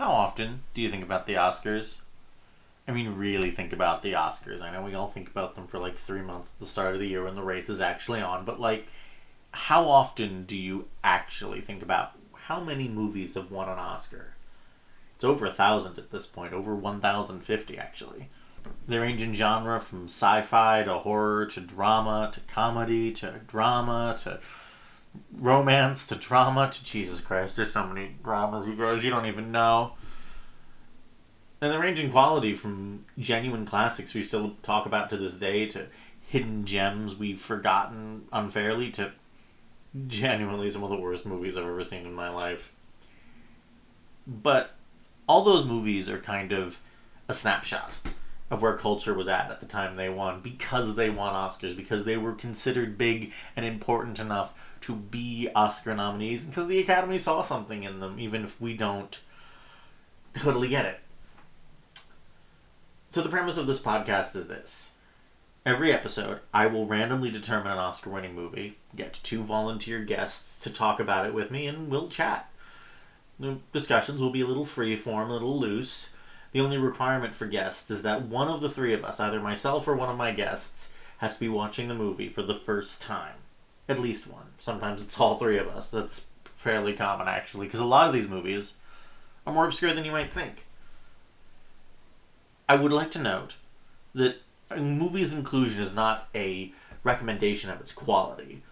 How often do you think about the Oscars? I mean, really think about the Oscars. I know we all think about them for like 3 months at the start of the year when the race is actually on, but like, how often do you actually think about how many movies have won an Oscar? It's over 1,000 at this point, over 1,050 actually. They range in genre from sci-fi to horror to drama to comedy to drama to romance to drama to Jesus Christ. There's so many dramas, you guys. You don't even know. And they range in quality from genuine classics we still talk about to this day to hidden gems we've forgotten unfairly to genuinely some of the worst movies I've ever seen in my life. But all those movies are kind of a snapshot of where culture was at the time they won, because they won Oscars, because they were considered big and important enough to be Oscar nominees, because the Academy saw something in them, even if we don't totally get it. So the premise of this podcast is this. Every episode, I will randomly determine an Oscar-winning movie, get two volunteer guests to talk about it with me, and we'll chat. The discussions will be a little free-form, a little loose. The only requirement for guests is that one of the three of us, either myself or one of my guests, has to be watching the movie for the first time. At least one. Sometimes it's all three of us. That's fairly common, actually, because a lot of these movies are more obscure than you might think. I would like to note that a movie's inclusion is not a recommendation of its quality.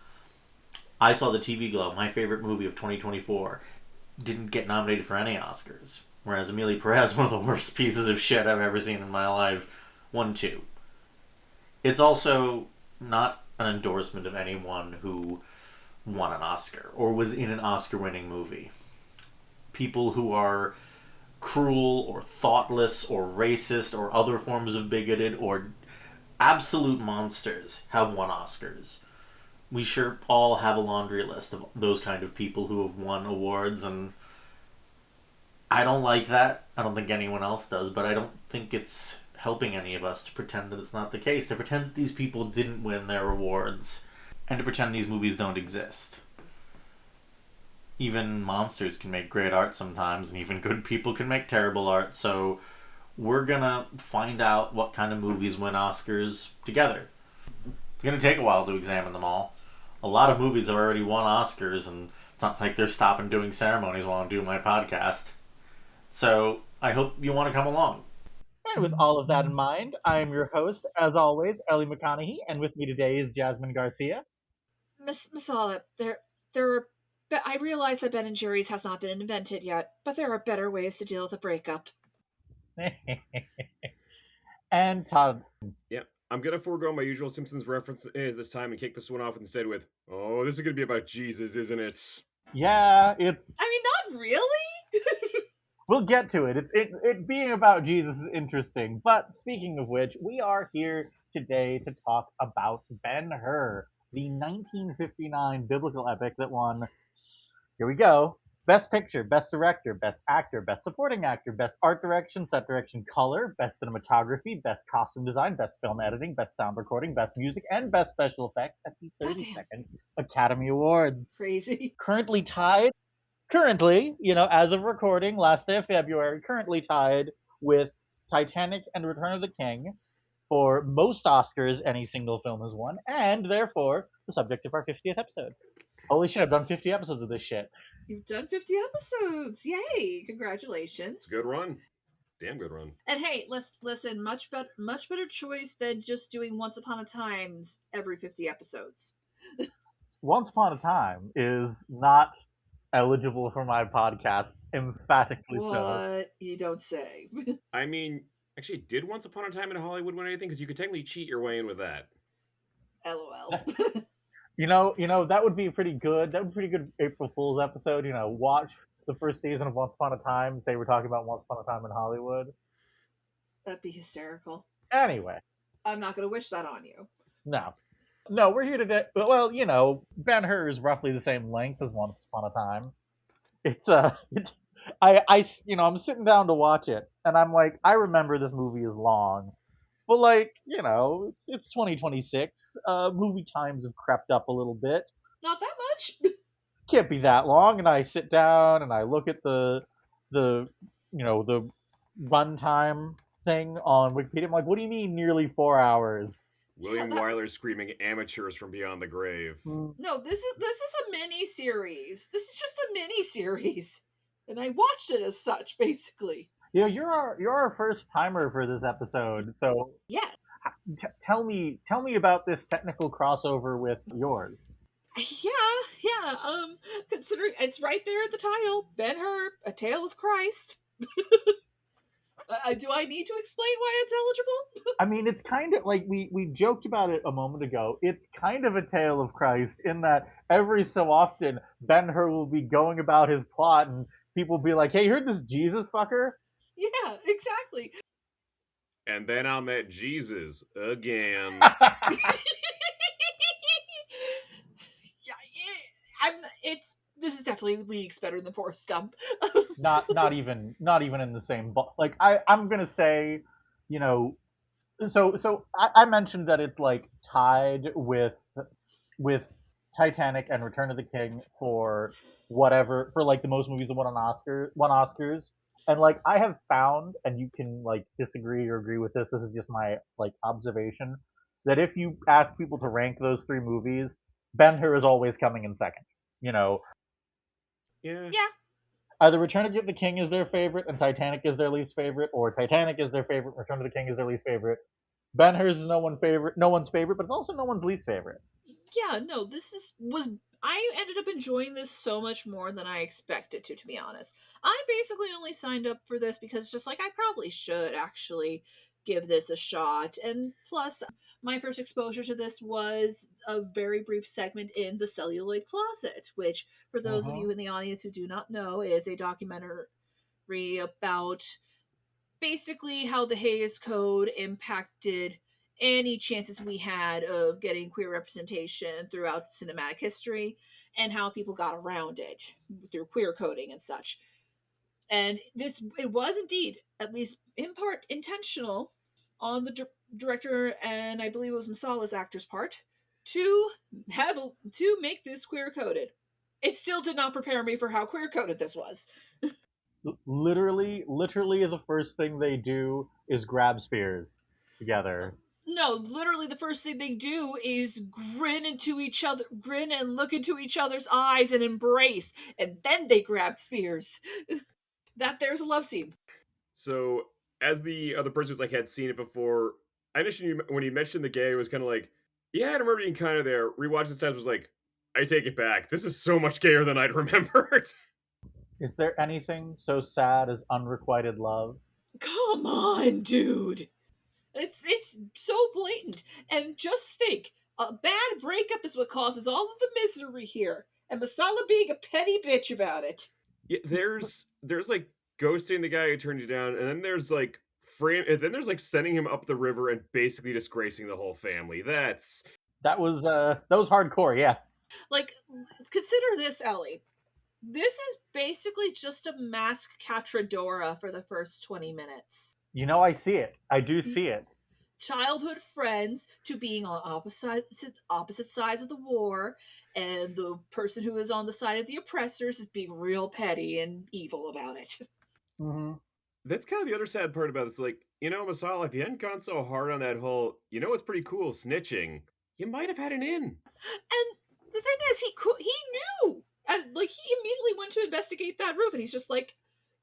I saw the TV Glow, my favorite movie of 2024, didn't get nominated for any Oscars. Whereas Amelia Perez, one of the worst pieces of shit I've ever seen in my life, won two. It's also not an endorsement of anyone who won an Oscar or was in an Oscar-winning movie. People who are cruel or thoughtless or racist or other forms of bigoted or absolute monsters have won Oscars. We sure all have a laundry list of those kind of people who have won awards, and I don't like that. I don't think anyone else does, but I don't think it's helping any of us to pretend that it's not the case, to pretend that these people didn't win their awards, and to pretend these movies don't exist. Even monsters can make great art sometimes, and even good people can make terrible art, so we're gonna find out what kind of movies win Oscars together. It's gonna take a while to examine them all. A lot of movies have already won Oscars, and it's not like they're stopping doing ceremonies while I'm doing my podcast. So, I hope you want to come along. And with all of that in mind, I am your host, as always, Ellie McConaughey, and with me today is Jasmine Garcia. Miss Olive, there are. But I realize that Ben and Jerry's has not been invented yet, but there are better ways to deal with a breakup. And Todd. Yeah, I'm gonna forego my usual Simpsons references this time and kick this one off instead with, "Oh, this is gonna be about Jesus, isn't it?" Yeah, it's. I mean, not really. We'll get to it. It being about Jesus is interesting. But speaking of which, we are here today to talk about Ben-Hur, the 1959 biblical epic that won. Here we go. Best Picture, Best Director, Best Actor, Best Supporting Actor, Best Art Direction, Set Direction Color, Best Cinematography, Best Costume Design, Best Film Editing, Best Sound Recording, Best Music, and Best Special Effects at the 32nd Academy Awards. Crazy. Currently, as of recording, last day of February, currently tied with Titanic and Return of the King for most Oscars any single film has won, and therefore the subject of our 50th episode. Holy shit, I've done 50 episodes of this shit. You've done 50 episodes. Yay. Congratulations. It's a good run. Damn good run. And hey, listen, much better choice than just doing Once Upon a Time's every 50 episodes. Once Upon a Time is not eligible for my podcast, emphatically so. What? You don't say. I mean, actually, did Once Upon a Time in Hollywood win anything? Because you could technically cheat your way in with that. LOL. You know, that would be pretty good. That would be a pretty good April Fool's episode. Watch the first season of Once Upon a Time and say we're talking about Once Upon a Time in Hollywood. That'd be hysterical. Anyway. I'm not going to wish that on you. No, we're here today. Well, Ben-Hur is roughly the same length as Once Upon a Time. I'm sitting down to watch it, and I'm like, I remember this movie is long. But, it's 2026. Movie times have crept up a little bit. Not that much. Can't be that long. And I sit down and I look at the the runtime thing on Wikipedia. I'm like, what do you mean nearly 4 hours? William that, Wyler screaming amateurs from beyond the grave. no, this is a mini series. This is just a mini series, and I watched it as such, basically. You're our first timer for this episode, so Yeah, tell me about this technical crossover with yours. yeah. Considering it's right there in the title, Ben-Hur, A Tale of Christ. Do I need to explain why it's eligible? I mean, it's kind of like we joked about it a moment ago. It's kind of a tale of Christ in that every so often Ben-Hur will be going about his plot and people will be like, "Hey, you heard this Jesus fucker?" Yeah, exactly. And then I met Jesus again. Yeah, it's this is definitely leagues better than Forrest Gump. Not even in the same like I'm gonna say, you know, so I mentioned that it's like tied with Titanic and Return of the King for whatever, for like the most movies that won Oscars. And like I have found, and you can like disagree or agree with this. This is just my like observation that if you ask people to rank those three movies, Ben-Hur is always coming in second. You know, Yeah. Yeah. either Return of the King is their favorite and Titanic is their least favorite, or Titanic is their favorite, Return of the King is their least favorite. Ben-Hur's is no one's favorite, but it's also no one's least favorite. Yeah, no, I ended up enjoying this so much more than I expected to be honest. I basically only signed up for this because just like I probably should actually give this a shot. And plus my first exposure to this was a very brief segment in The Celluloid Closet, which for those of Mm-hmm. you in the audience who do not know is a documentary about basically how the Hays Code impacted any chances we had of getting queer representation throughout cinematic history and how people got around it through queer coding and such. And it was indeed, at least in part, intentional on the director and I believe it was Masala's actor's part to make this queer coded. It still did not prepare me for how queer coded this was. Literally, the first thing they do is grab spears together. No, literally the first thing they do is grin and look into each other's eyes and embrace, and then they grab spears. That there's a love scene. So, as the other person who's like had seen it before, I initially when he mentioned the gay, it was kind of like, yeah, I remember being kind of there. Rewatched this time was like, I take it back. This is so much gayer than I'd remembered. Is there anything so sad as unrequited love? Come on, dude. It's so blatant. And just think, a bad breakup is what causes all of the misery here, and Masala being a petty bitch about it. Yeah, there's like ghosting the guy who turned you down, and then there's like sending him up the river and basically disgracing the whole family. That was hardcore, yeah. Like, consider this, Ellie. This is basically just a mask Catradora for the first 20 minutes. I see it. I do see it. Childhood friends to being on opposite sides of the war, and the person who is on the side of the oppressors is being real petty and evil about it. Mm-hmm. That's kind of the other sad part about this. Like, Masala, if you hadn't gone so hard on that whole, what's pretty cool, snitching, you might have had an in. And the thing is, he knew. Like, he immediately went to investigate that roof, and he's just like,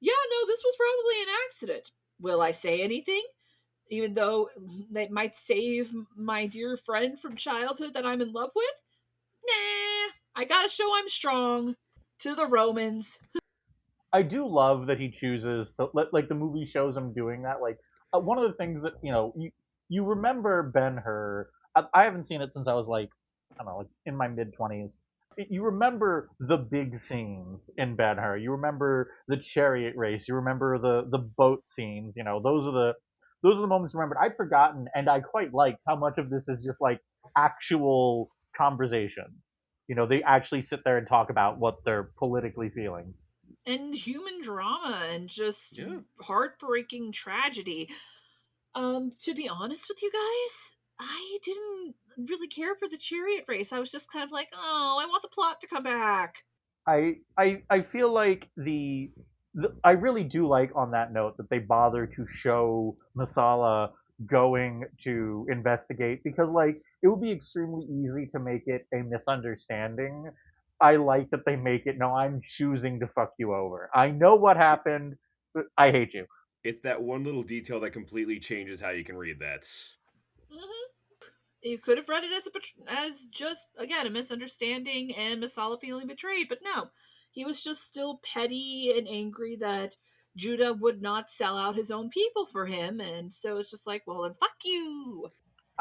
yeah, no, this was probably an accident. Will I say anything? Even though that might save my dear friend from childhood that I'm in love with? Nah, I gotta show I'm strong to the Romans. I do love that he chooses to like the movie shows him doing that. Like one of the things that you remember Ben-Hur. I haven't seen it since I was like I don't know, like in my mid-20s. You remember the big scenes in Ben-Hur. You remember the chariot race. You remember the boat scenes. Those are the moments remembered. I'd forgotten, and I quite liked how much of this is just like actual conversations. They actually sit there and talk about what they're politically feeling. And human drama and just Yeah. heartbreaking tragedy. To be honest with you guys, I didn't really care for the chariot race. I was just kind of like, oh, I want the plot to come back. I feel like I really do like on that note that they bother to show Masala going to investigate because like it would be extremely easy to make it a misunderstanding. I like that they make it no, I'm choosing to fuck you over. I know what happened, but I hate you. It's that one little detail that completely changes how you can read that. Hmm. You could have read it as just again a misunderstanding and Masala feeling betrayed, but no, he was just still petty and angry that Judah would not sell out his own people for him, and so it's just like, well, then fuck you.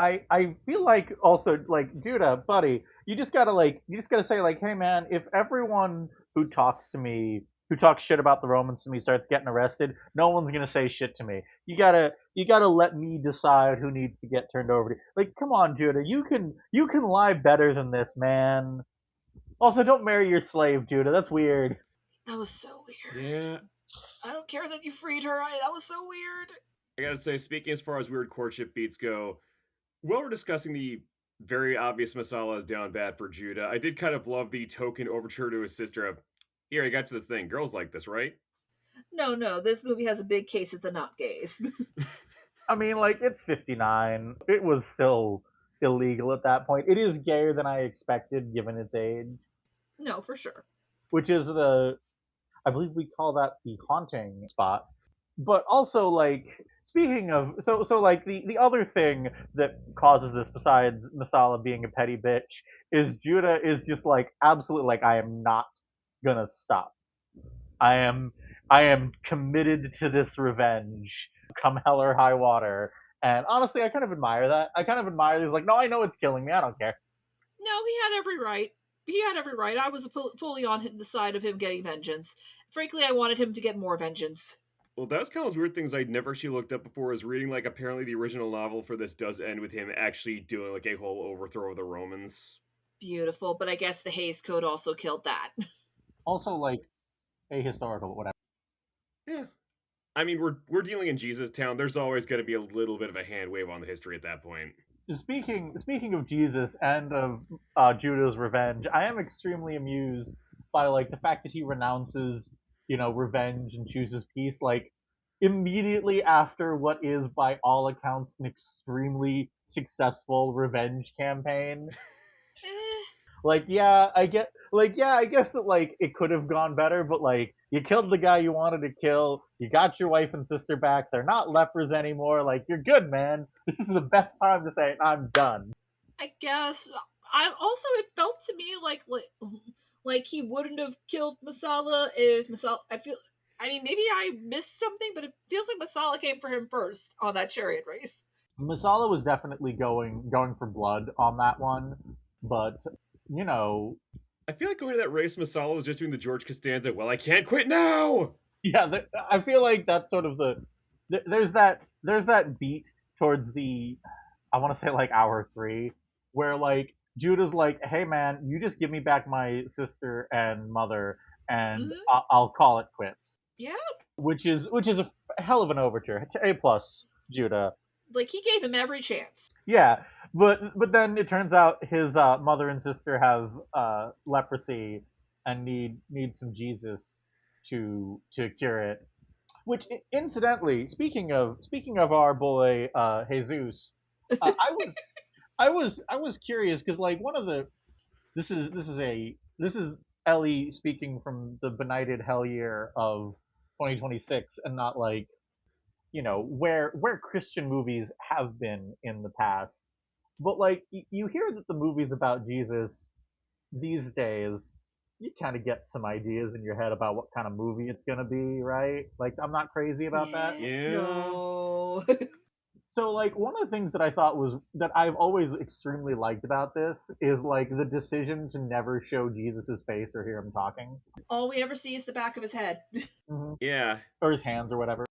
I feel like also like Judah, buddy, you just gotta say like, hey man, if everyone who talks to me, who talks shit about the Romans to me starts getting arrested, no one's gonna say shit to me. You gotta let me decide who needs to get turned over to. Like, come on, Judah, you can lie better than this, man. Also, don't marry your slave, Judah. That's weird. That was so weird. Yeah, I don't care that you freed her. That was so weird. I gotta say, speaking as far as weird courtship beats go, while we're discussing the very obvious Masala is down bad for Judah, I did kind of love the token overture to his sister of, here, I got you this thing. Girls like this, right? No, this movie has a big case of the not gays. I mean, like, it's 59. It was still illegal at that point. It is gayer than I expected given its age, No, for sure. which is I believe we call that the haunting spot. But also, like, speaking of, so like, the other thing that causes this, besides Masala being a petty bitch, is Judah is just, like, absolutely, like, I am not gonna stop. I am, I am committed to this revenge, come hell or high water. And honestly, I kind of admire that. I kind of admire he's like, no, I know it's killing me. I don't care. No, he had every right. He had every right. I was fully on the side of him getting vengeance. Frankly, I wanted him to get more vengeance. Well, that was kind of those weird things I'd never actually looked up before. Is reading like apparently the original novel for this does end with him actually doing like a whole overthrow of the Romans. Beautiful, but I guess the Hayes Code also killed that. Also, like, ahistorical, whatever. Yeah, I mean we're dealing in Jesus Town. There's always going to be a little bit of a hand wave on the history at that point. Speaking of Jesus and of Judah's revenge, I am extremely amused by like the fact that he renounces, revenge and chooses peace. Like immediately after what is, by all accounts, an extremely successful revenge campaign. Eh, I guess that like it could have gone better, but like you killed the guy you wanted to kill, you got your wife and sister back, they're not lepers anymore, like you're good, man. This is the best time to say I'm done. I guess. I also it felt to me like he wouldn't have killed Masala if Masala. I feel. I mean, maybe I missed something, but it feels like Masala came for him first on that chariot race. Masala was definitely going for blood on that one, but you know, I feel like going to that race, Masala was just doing the George Costanza. Well, I can't quit now. yeah, I feel like that's sort of there's that beat towards the, I want to say like hour 3, where like Judah's like, hey man, you just give me back my sister and mother, and Mhm. I'll call it quits. Yeah, Which is a hell of an overture to A plus Judah. like he gave him every chance. Yeah, but then it turns out his mother and sister have leprosy and need some Jesus to cure it. Which incidentally, speaking of our boy Jesus, I was curious because like one of the this is Ellie speaking from the benighted hell year of 2026 and not like where Christian movies have been in the past. But like you hear that the movies about Jesus these days, you kind of get some ideas in your head about what kind of movie it's gonna be, right? Like I'm not crazy about that. Yeah. No. So like one of the things that I thought was that I've always extremely liked about this is like the decision to never show Jesus's face or hear him talking. All we ever see is the back of his head. Yeah. Or his hands or whatever.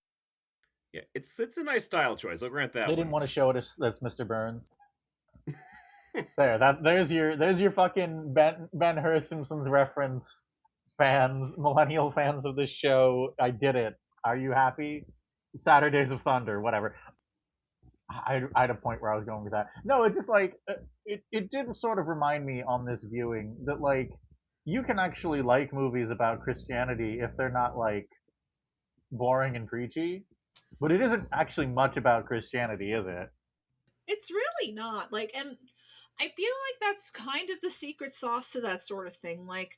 Yeah. It's a nice style choice. I'll grant that. They didn't want to show it as that's Mr. Burns. There's your fucking Ben-Hur Simpsons reference, fans, millennial fans of this show. I did it. Are you happy? Saturdays of Thunder, whatever. I had a point where I was going with that. No, it's just like it did sort of remind me on this viewing that like you can actually like movies about Christianity if they're not like boring and preachy. But it isn't actually much about Christianity, is it? It's really not. Like, and I feel like that's kind of the secret sauce to that sort of thing. Like,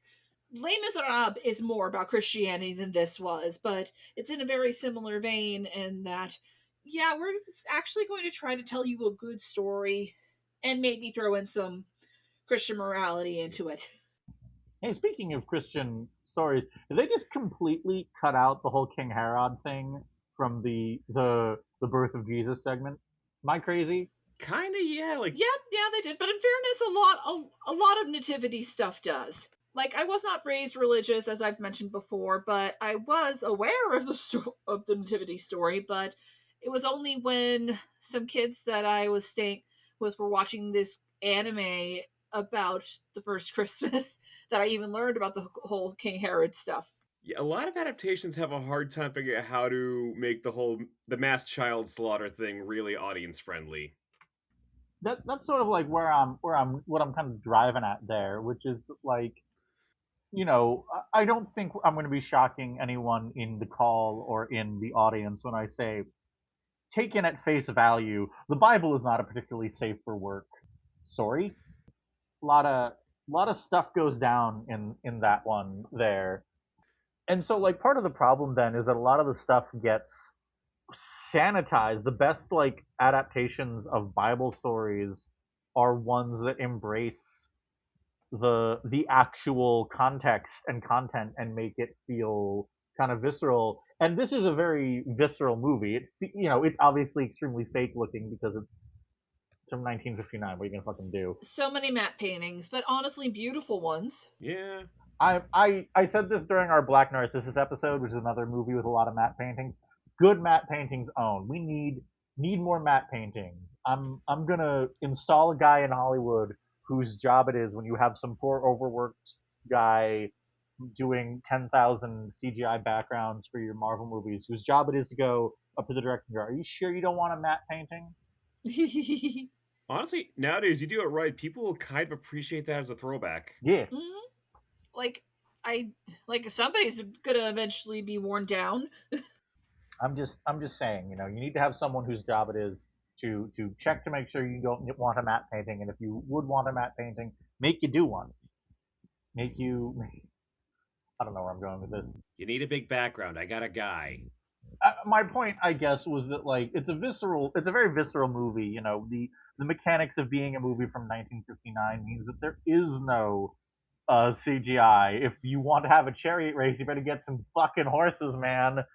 Les Miserables is more about Christianity than this was, but it's in a very similar vein in that, yeah, we're actually going to try to tell you a good story and maybe throw in some Christian morality into it. Hey, speaking of Christian stories, did they just completely cut out the whole King Herod thing from the birth of Jesus segment? Am I crazy? Kind of, yeah. Like, Yeah, they did. But in fairness, a lot of nativity stuff does. Like, I was not raised religious, as I've mentioned before, but I was aware of of the nativity story. But it was only when some kids that I was staying with were watching this anime about the first Christmas that I even learned about the whole King Herod stuff. yeah, a lot of adaptations have a hard time figuring out how to make the mass child slaughter thing really audience friendly. That's sort of like what I'm kind of driving at there, which is like, I don't think I'm going to be shocking anyone in the call or in the audience when I say, taken at face value, the Bible is not a particularly safe for work story. A lot of stuff goes down in that one there. And so like part of the problem then is that a lot of the stuff gets sanitized. The best like adaptations of Bible stories are ones that embrace the actual context and content and make it feel kind of visceral. And this is a very visceral movie. It's obviously extremely fake looking because it's from 1959. What are you gonna fucking do? So many matte paintings, but honestly beautiful ones. Yeah. I said this during our Black Narcissus episode, which is another movie with a lot of matte paintings. Good matte paintings owned. We need more matte paintings. I'm gonna install a guy in Hollywood whose job it is when you have some poor overworked guy doing 10,000 CGI backgrounds for your Marvel movies, whose job it is to go up to the director and go, "Are you sure you don't want a matte painting?" Honestly, nowadays you do it right, people will kind of appreciate that as a throwback. Yeah, Mhm. Like, I like somebody's gonna eventually be worn down. I'm just saying, you need to have someone whose job it is to check to make sure you don't want a matte painting, and if you would want a matte painting, make you do one. I don't know where I'm going with this. You need a big background. I got a guy. My point, I guess, was that like it's a very visceral movie. The mechanics of being a movie from 1959 means that there is no CGI. If you want to have a chariot race, you better get some fucking horses, man.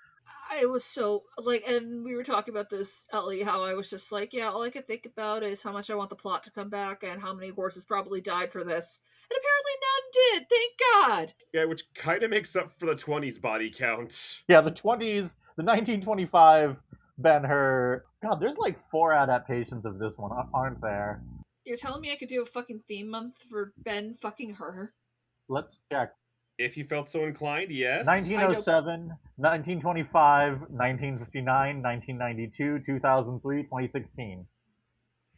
I was so like, and we were talking about this, Ellie, how I was just like, yeah, all I could think about is how much I want the plot to come back and how many horses probably died for this. And apparently none did, thank God. Yeah, which kind of makes up for the 20s body count. Yeah, the 20s, the 1925 Ben-Hur. God, there's like 4 adaptations of this one, aren't there? You're telling me I could do a fucking theme month for Ben fucking her? Let's check. If you felt so inclined, yes. 1907, 1925, 1959, 1992, 2003, 2016.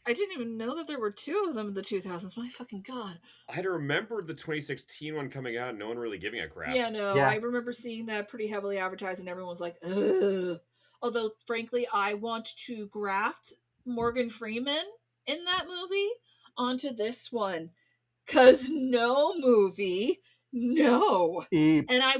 I didn't even know that there were two of them in the 2000s. My fucking God. I'd remembered the 2016 one coming out and no one really giving a crap. Yeah, no, Yeah. I remember seeing that pretty heavily advertised, and everyone was like, ugh. Although, frankly, I want to graft Morgan Freeman in that movie onto this one. Because no movie, no. Eep. And I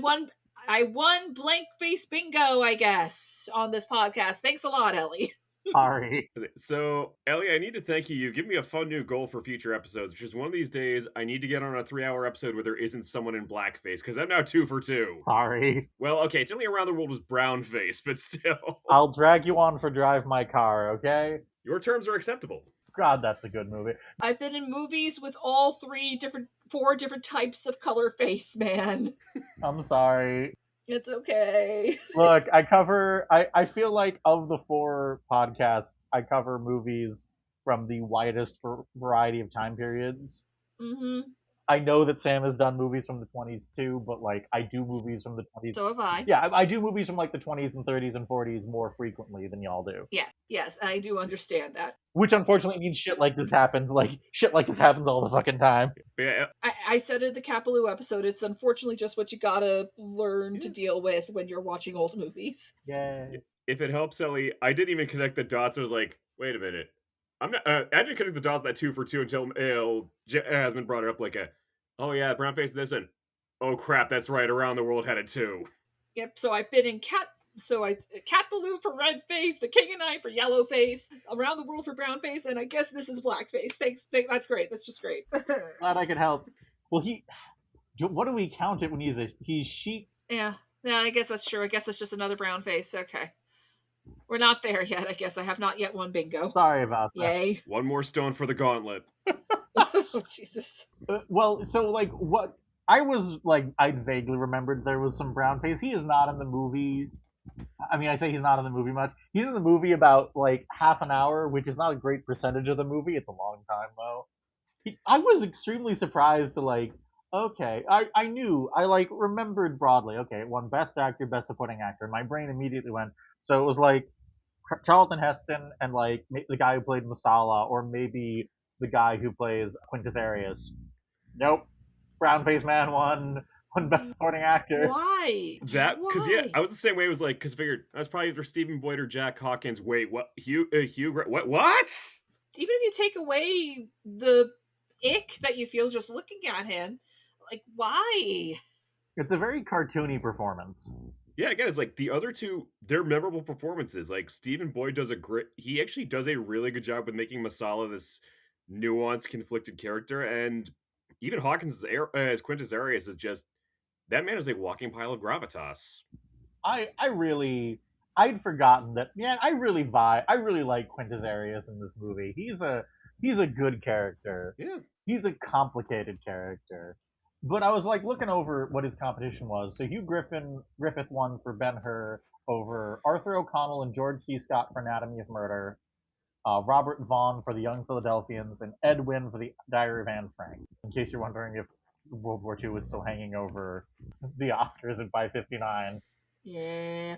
won blank face bingo, I guess, on this podcast. Thanks a lot, Ellie. Sorry. So, Ellie, I need to thank you. You give me a fun new goal for future episodes, which is one of these days I need to get on a 3-hour episode where there isn't someone in blackface, because I'm now 2 for 2. Sorry. Well, okay, it's only Around the World was brown face, but still. I'll drag you on for Drive My Car, okay? Your terms are acceptable. God, that's a good movie. I've been in movies with all four different types of color face, man. I'm sorry. It's okay. Look, I feel like of the 4 podcasts, I cover movies from the widest variety of time periods. Mm-hmm. I know that Sam has done movies from the 20s too, but like I do movies from the 20s. So have I. Yeah, I do movies from like the 20s and 30s and 40s more frequently than y'all do. Yes, I do understand that. Which unfortunately means shit like this happens. Like shit like this happens all the fucking time. But yeah, I said in the Capaloo episode, it's unfortunately just what you gotta learn to deal with when you're watching old movies. Yay. if it helps, Ellie, I didn't even connect the dots. I was like, wait a minute. I'm not. I didn't connect the dots that 2 for 2 until Jasmine brought it up. Like oh yeah, brown face this and oh crap, that's right. Around the World had it too. Yep. So I've been in Cat Baloo for red face, the King and I for yellow face, Around the World for brown face, and I guess this is black face. Thanks. That's great. That's just great. Glad I could help. Well, what do we count it when he's sheep? Yeah. I guess that's true. I guess it's just another brown face. Okay. We're not there yet, I guess. I have not yet won bingo. Sorry about that. Yay. One more stone for the gauntlet. Oh, Jesus. Well, so like what I was like, I vaguely remembered there was some brown face. He is not in the movie. I mean, I say he's not in the movie much. He's in the movie about like half an hour, which is not a great percentage of the movie. It's a long time though. I was extremely surprised to like. Okay, I knew I like remembered broadly. Okay, it won Best Actor, Best Supporting Actor. My brain immediately went. So it was like Charlton Heston and like the guy who played Masala, or maybe the guy who plays Quintus Arias. Nope, brown face man won Best Supporting Actor. Why? That because yeah, Why? I was the same way. It was like because I figured that's probably either Stephen Boyd or Jack Hawkins. Wait, what? Hugh? What? Even if you take away the ick that you feel just looking at him, like, why? It's a very cartoony performance. Yeah, again, it's like the other two, they're memorable performances. Like Stephen Boyd does he actually does a really good job with making Masala this nuanced, conflicted character, and even Hawkins as Quintus Arias is just that man is a walking pile of gravitas. I'd forgotten that. Yeah, I really like Quintus Arias in this movie. He's a good character. Yeah, he's a complicated character. But I was like looking over what his competition was. So Hugh Griffith won for Ben-Hur over Arthur O'Connell and George C. Scott for Anatomy of Murder, Robert Vaughn for The Young Philadelphians, and Ed Wynn for The Diary of Anne Frank. In case you're wondering if World War II was still hanging over the Oscars at 559. Yeah.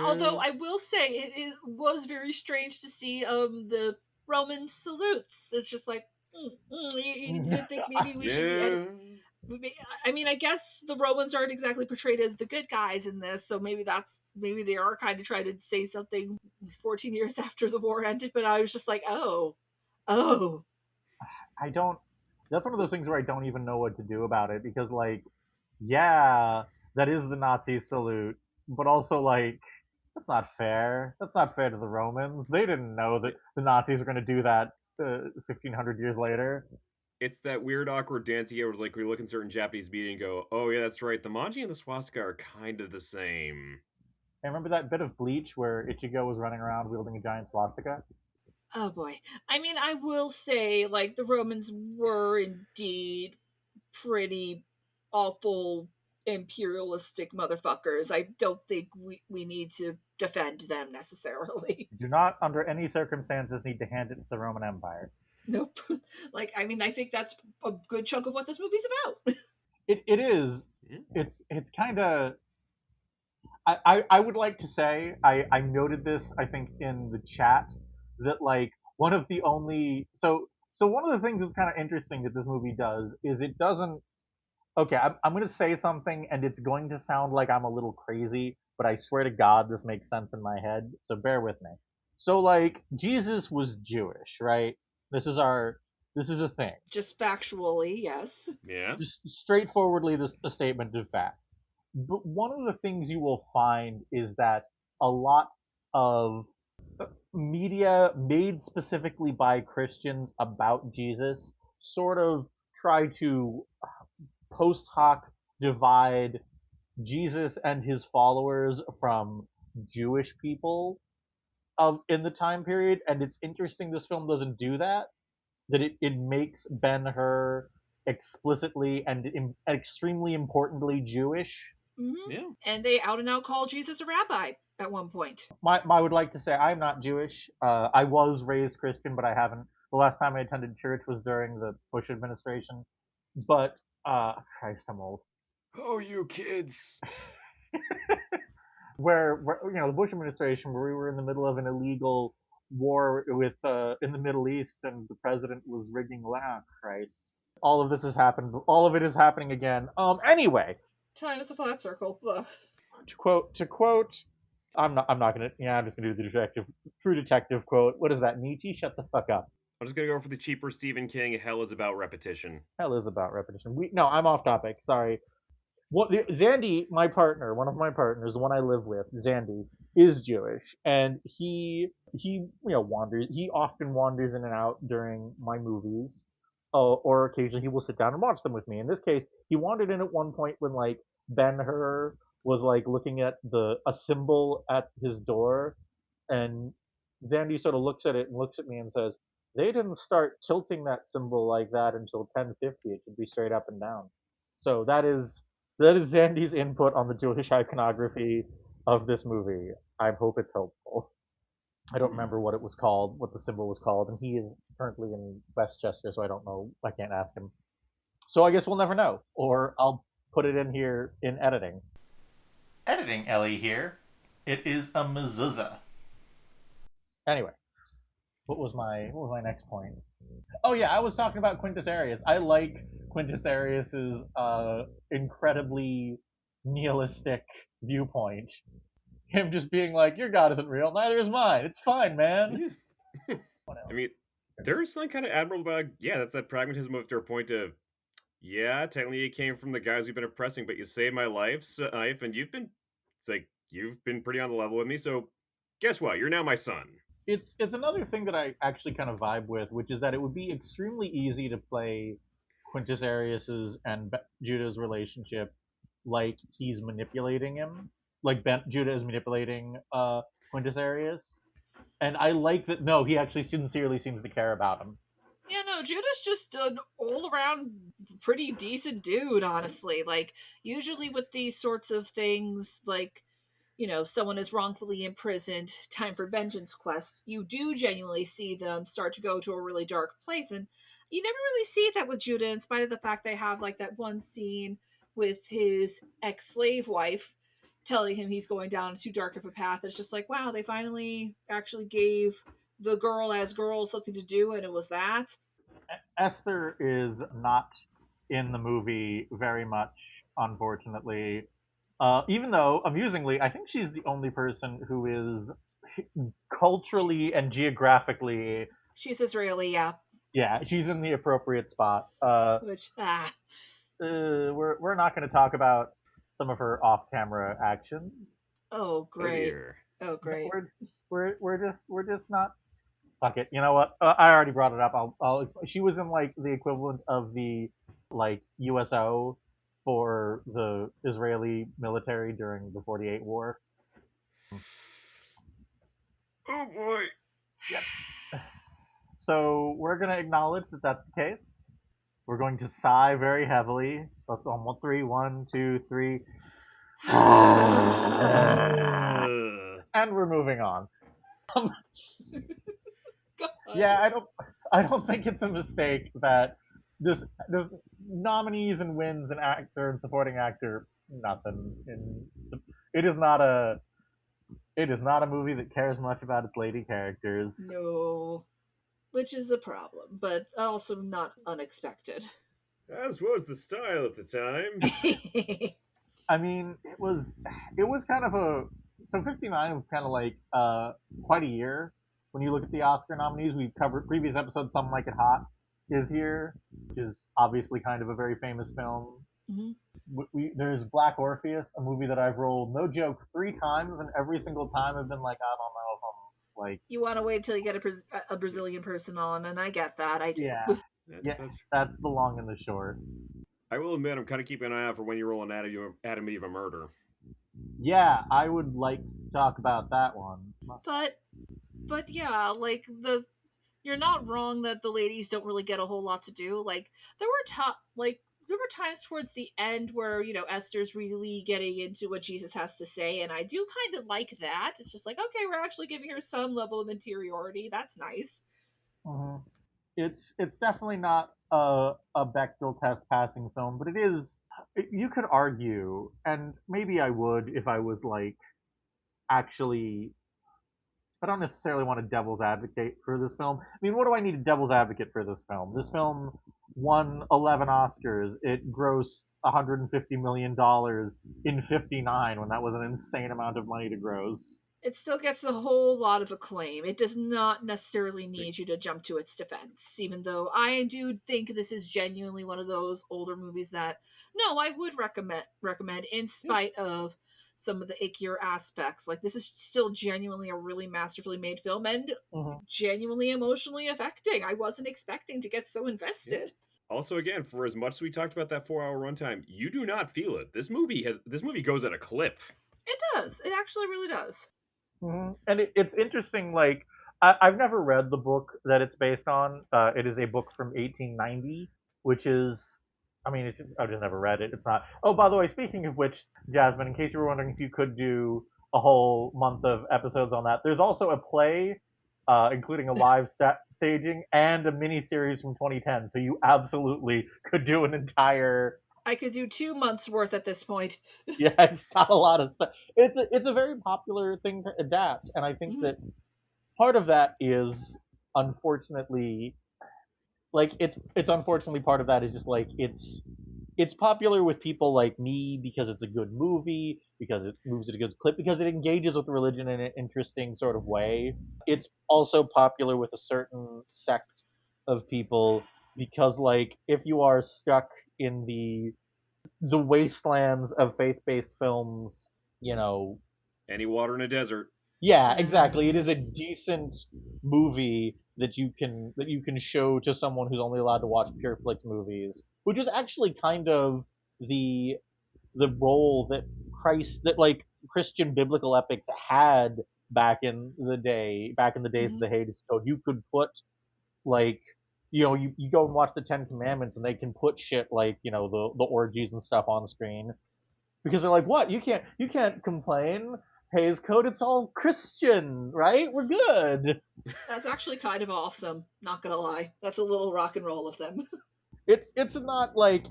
Although I will say it was very strange to see the Roman salutes. It's just like, you think maybe we should be. I mean, I guess the Romans aren't exactly portrayed as the good guys in this, so maybe they are kind of trying to say something 14 years after the war ended. But I was just like, oh. I don't. That's one of those things where I don't even know what to do about it because, like, yeah, that is the Nazi salute, but also like that's not fair. That's not fair to the Romans. They didn't know that the Nazis were going to do that 1,500 years later. It's that weird, awkward dance here where like we look in certain Japanese media and go, oh yeah, that's right. The manji and the swastika are kind of the same. I remember that bit of Bleach where Ichigo was running around wielding a giant swastika. Oh boy. I mean, I will say, like, the Romans were indeed pretty awful imperialistic motherfuckers. I don't think we need to defend them necessarily. Do not, under any circumstances, need to hand it to the Roman Empire. Nope. Like, I mean, I think that's a good chunk of what this movie's about. It is. It's kind of. I would like to say I noted this I think in the chat that like one of the only so one of the things that's kind of interesting that this movie does is it doesn't. Okay, I'm going to say something and it's going to sound like I'm a little crazy, but I swear to God this makes sense in my head, so bear with me. So like Jesus was Jewish, right? This is a thing. Just factually, yes. Yeah. Just straightforwardly a statement of fact. But one of the things you will find is that a lot of media made specifically by Christians about Jesus sort of try to post hoc divide Jesus and his followers from Jewish people in the time period, and it's interesting this film doesn't do that. That it makes Ben-Hur explicitly and extremely importantly Jewish. Mm-hmm. Yeah. And they out and out call Jesus a rabbi at one point. I would like to say I'm not Jewish. I was raised Christian, but I haven't. The last time I attended church was during the Bush administration. But Christ, I'm old. Oh, you kids. Where the Bush administration, where we were in the middle of an illegal war with in the Middle East, and the president was rigging. Christ, all of this has happened. All of it is happening again. Anyway, Time is a flat circle. Ugh. to quote, I'm not gonna. Yeah, I'm just gonna do the true detective quote. What is that, Nietzsche? Shut the fuck up. I'm just gonna go for the cheaper Stephen King. Hell is about repetition. Hell is about repetition. No, I'm off topic. Sorry. Zandy, my partner, one of my partners, the one I live with, Zandy, is Jewish, and he wanders. He often wanders in and out during my movies, or occasionally he will sit down and watch them with me. In this case, he wandered in at one point when like Ben-Hur was like looking at a symbol at his door, and Zandy sort of looks at it and looks at me and says, "They didn't start tilting that symbol like that until 1050. It should be straight up and down." So that is Zandy's input on the Jewish iconography of this movie. I hope it's helpful. I don't remember what it was called, what the symbol was called, and he is currently in Westchester, so I don't know. I can't ask him. So I guess we'll never know, or I'll put it in here in editing. Editing Ellie here. It is a mezuzah. Anyway, what was my next point? Oh yeah, I was talking about Quintus Arius. I like Quintus Arius's incredibly nihilistic viewpoint. Him just being like, "Your God isn't real, neither is mine. It's fine, man." I mean, there's something kind of admirable about, that's that pragmatism of their point of, technically it came from the guys we've been oppressing, but you saved my life, and you've been pretty on the level with me, so guess what? You're now my son. It's another thing that I actually kind of vibe with, which is that it would be extremely easy to play Quintus Arius's and Judah's relationship like he's manipulating him, like Judah is manipulating Quintus Arius, and I like that. No, he actually sincerely seems to care about him. Yeah, no, Judah's just an all-around pretty decent dude, honestly. Like, usually with these sorts of things, like, someone is wrongfully imprisoned, time for vengeance quests, you do genuinely see them start to go to a really dark place. And you never really see that with Judah, in spite of the fact they have, like, that one scene with his ex-slave wife telling him he's going down too dark of a path. It's just like, wow, they finally actually gave the girl as girl something to do, and it was that. Esther is not in the movie very much, unfortunately. Even though, amusingly, I think she's the only person who is culturally and geographically. She's Israeli, yeah. Yeah, she's in the appropriate spot. We're not going to talk about some of her off-camera actions. Oh, great. Oh, great. We're just not. Fuck it. You know what? I already brought it up. I'll explain. She was in like the equivalent of the like USO for the Israeli military during the 48 war. Oh boy. Yep. So we're gonna acknowledge that that's the case. We're going to sigh very heavily. Let's on 3, 1, 2, 3. And we're moving on. Yeah, I don't think it's a mistake that there's nominees and wins and actor and supporting actor. Nothing. It is not a movie that cares much about its lady characters. No, which is a problem, but also not unexpected. As was the style at the time. I mean, it was kind of a. So 59 was kind of like quite a year. When you look at the Oscar nominees, we've covered previous episodes. Something Like It Hot is here, which is obviously kind of a very famous film. Mm-hmm. There's Black Orpheus, a movie that I've rolled, no joke, 3 times, and every single time I've been like, I don't know if I'm like. You want to wait until you get a Brazilian person on, and I get that. I do. Yeah, that's the long and the short. I will admit, I'm kind of keeping an eye out for when you roll an Anatomy of a Murder. Yeah, I would like to talk about that one. But yeah, like you're not wrong that the ladies don't really get a whole lot to do. Like there were times towards the end where Esther's really getting into what Jesus has to say, and I do kind of like that. It's just like, okay, we're actually giving her some level of interiority. That's nice. Mm-hmm. it's definitely not a Bechdel test passing film, but it is. You could argue, and maybe I would if I was like actually. I don't necessarily want to devil's advocate for this film. I mean, what do I need a devil's advocate for this film? This film won 11 Oscars. It grossed $150 million in '59 when that was an insane amount of money to gross. It still gets a whole lot of acclaim. It does not necessarily need you to jump to its defense, even though I do think this is genuinely one of those older movies that no, I would recommend in spite of some of the ickier aspects. Like this is still genuinely a really masterfully made film and genuinely emotionally affecting. I wasn't expecting to get so invested. Also, again, for as much as we talked about that 4-hour runtime, you do not feel it. This movie goes at a clip. It does. It actually really does. And it's interesting. Like I've never read the book that it's based on. It is a book from 1890, which is, I mean, I've just never read it. It's not. Oh, by the way, speaking of which, Jasmine, in case you were wondering if you could do a whole month of episodes on that, there's also a play, including a live staging and a mini series from 2010. So you absolutely could do an entire. I could do 2 months worth at this point. Yeah, it's not a lot of stuff. It's a very popular thing to adapt, and I think that part of that is unfortunately like it's unfortunately part of that is just like it's popular with people like me because it's a good movie, because it moves at a good clip, because it engages with religion in an interesting sort of way. It's also popular with a certain sect of people because like if you are stuck in the wastelands of faith-based films, you know, Any water in a desert. yeah, exactly. It is a decent movie that you can show to someone who's only allowed to watch Pure Flix movies, which is actually kind of the the role that like Christian biblical epics had back in the days of the Hades Code. You could put like you go and watch the Ten Commandments and they can put shit like the orgies and stuff on screen because they're like, what? You can't complain. Hayes Code, it's all Christian, right? We're good. That's actually kind of awesome. Not gonna lie, that's a little rock and roll of them. It's not like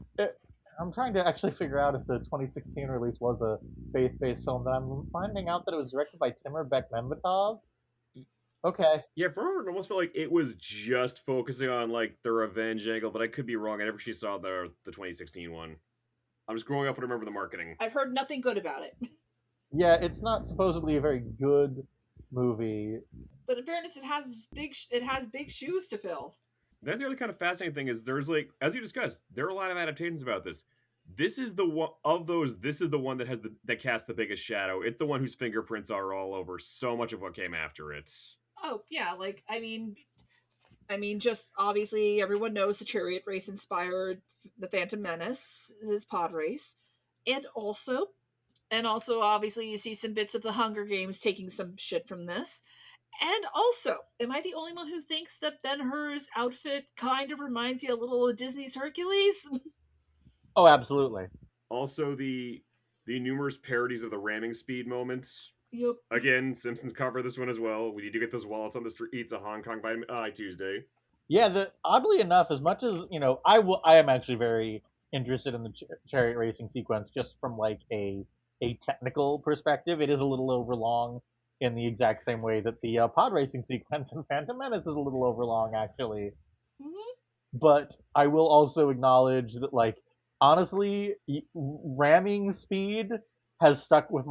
I'm trying to actually figure out if the 2016 release was a faith-based film, but I'm finding out that it was directed by Timur Bekmambetov. Okay. Yeah, for her, it almost felt like it was just focusing on like the revenge angle, but I could be wrong. I never actually saw the 2016 one. I'm just growing up and remember the marketing. I've heard nothing good about it. Yeah, it's not supposedly a very good movie. But in fairness, it has big shoes to fill. That's the other kind of fascinating thing is there's like, as you discussed, there are a lot of adaptations about this. This is the one of those. This is the one that that casts the biggest shadow. It's the one whose fingerprints are all over so much of what came after it. Oh yeah, like I mean, just obviously everyone knows the chariot race inspired the Phantom Menace, his pod race, and also obviously you see some bits of the Hunger Games taking some shit from this. And also, am I the only one who thinks that Ben-Hur's outfit kind of reminds you a little of Disney's Hercules? Oh, absolutely. Also, the numerous parodies of the ramming speed moments. Yep. Again, Simpsons cover this one as well. We need to get those wallets on the streets of Hong Kong by Tuesday. Yeah, oddly enough, as much as I am actually very interested in the chariot racing sequence, just from like a technical perspective. It is a little overlong in the exact same way that the pod racing sequence in Phantom Menace is a little overlong, actually. Mm-hmm. But I will also acknowledge that, like, honestly, ramming speed has stuck with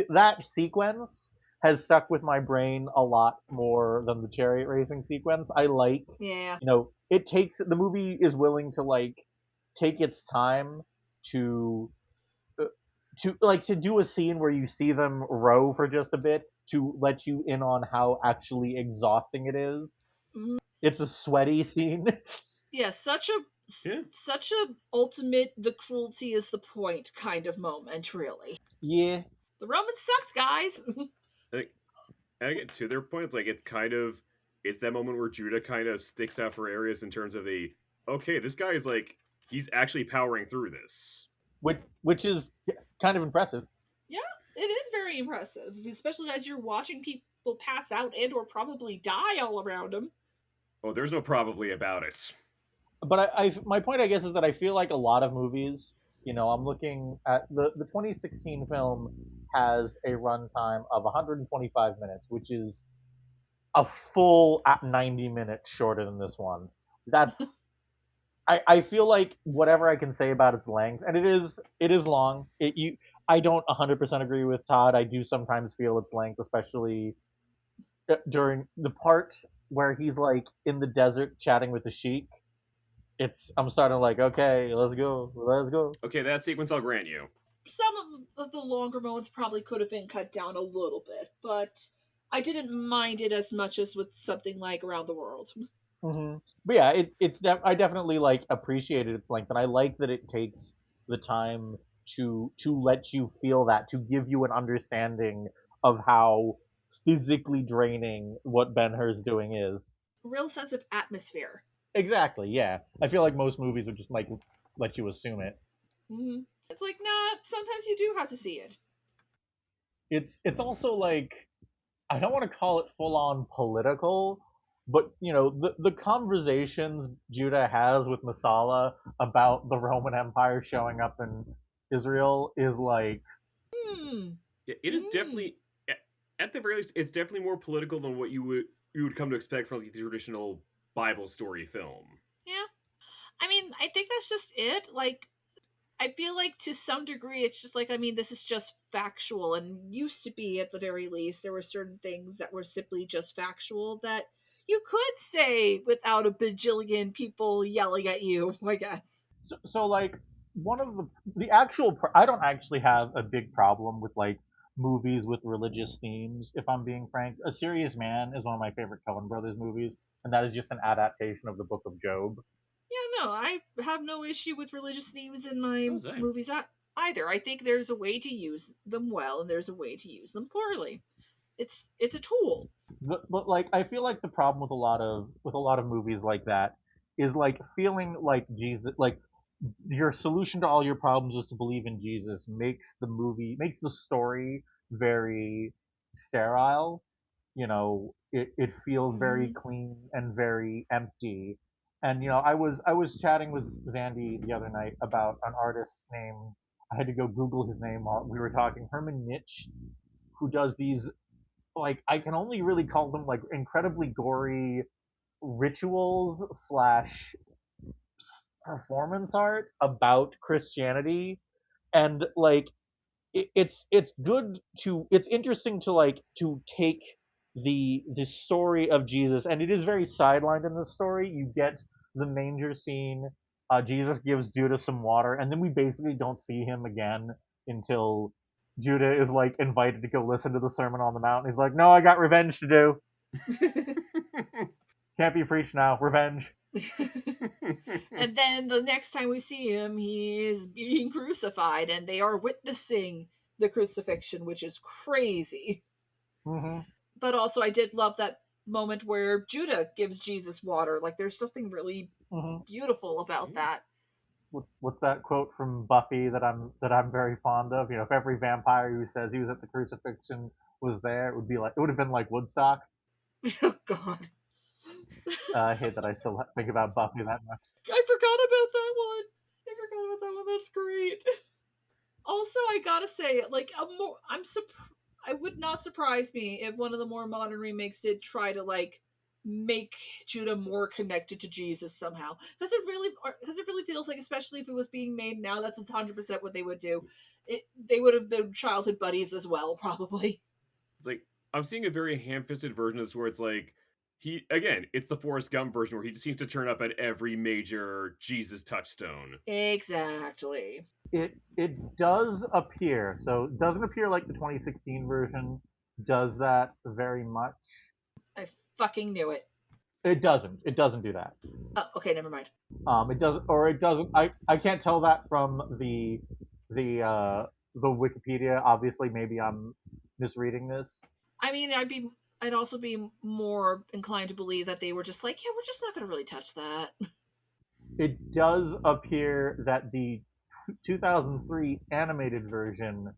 that sequence has stuck with my brain a lot more than the chariot racing sequence. I like, yeah, the movie is willing to like take its time to to do a scene where you see them row for just a bit to let you in on how actually exhausting it is. Mm-hmm. It's a sweaty scene. Yeah, such a ultimate the cruelty is the point kind of moment, really. Yeah. The Romans sucked, guys. I get to their point. It's like it's that moment where Judah kind of sticks out for Arius in terms of this guy is like he's actually powering through this. Which is kind of impressive. Yeah, it is very impressive, especially as you're watching people pass out and or probably die all around him. Oh, there's no probably about it. But my point, I guess, is that I feel like a lot of movies, I'm looking at the 2016 film has a runtime of 125 minutes, which is a full 90 minutes shorter than this one. That's I feel like whatever I can say about its length, and it is long. I don't 100% agree with Todd. I do sometimes feel its length, especially during the part where he's like in the desert chatting with the sheik. I'm starting like, okay, let's go. Okay, that sequence I'll grant you. Some of the longer moments probably could have been cut down a little bit, but I didn't mind it as much as with something like Around the World. But yeah, I definitely like appreciated its length, and I like that it takes the time to let you feel that, to give you an understanding of how physically draining what Ben-Hur's doing is. Real sense of atmosphere. Exactly, yeah. I feel like most movies would just like let you assume it. Mm-hmm. It's like, nah, sometimes you do have to see it. It's also like, I don't want to call it full on political, but the conversations Judah has with Masala about the Roman Empire showing up in Israel is like, It is definitely, at the very least, it's definitely more political than what you would come to expect from like the traditional Bible story film. Yeah. I mean, I think that's just it. Like, I feel like to some degree it's just like, I mean, this is just factual, and used to be at the very least there were certain things that were simply just factual that you could say without a bajillion people yelling at you, I guess. so like one of the actual I don't actually have a big problem with like movies with religious themes, if I'm being frank. A Serious Man is one of my favorite Coen Brothers movies, and that is just an adaptation of the Book of Job. Yeah, no, I have no issue with religious themes in my Oh, same. movies either. I think there's a way to use them well and there's a way to use them poorly. It's a tool. But like I feel like the problem with a lot of movies like that is like feeling like Jesus, like your solution to all your problems is to believe in Jesus, makes the story very sterile. It feels very Mm-hmm. clean and very empty. And I was chatting with Zandy the other night about an artist named, I had to go Google his name while we were talking, Herman Nitsch, who does these, like, I can only really call them like incredibly gory rituals slash performance art about Christianity. And like it's interesting to like to take the story of Jesus, and it is very sidelined in this story. You get the manger scene, Jesus gives Judah some water, and then we basically don't see him again until Judah is like invited to go listen to the Sermon on the Mount. He's like, no, I got revenge to do. Can't be preached now. Revenge. And then the next time we see him, he is being crucified, and they are witnessing the crucifixion, which is crazy. Mm-hmm. But also, I did love that moment where Judah gives Jesus water. Like, there's something really beautiful about that. What's that quote from Buffy that I'm very fond of? If every vampire who says he was at the crucifixion was there, it would have been like Woodstock. Oh, God. I hate that I still think about Buffy that much. I forgot about that one. That's great. Also, I gotta say, like, I would not surprise me if one of the more modern remakes did try to like make Judah more connected to Jesus somehow, because it really feels like, especially if it was being made now, that's 100% what they would do. They would have been childhood buddies as well, probably. It's like I'm seeing a very ham-fisted version of this where it's like it's the Forrest Gump version where he just seems to turn up at every major Jesus touchstone. Exactly. It does appear, so it doesn't appear like the 2016 version does that very much. I fucking knew it. It doesn't do that. Oh, okay, never mind. It doesn't. I can't tell that from the Wikipedia. Obviously, maybe I'm misreading this. I mean, I'd also be more inclined to believe that they were just like, yeah, we're just not going to really touch that. It does appear that the 2003 animated version,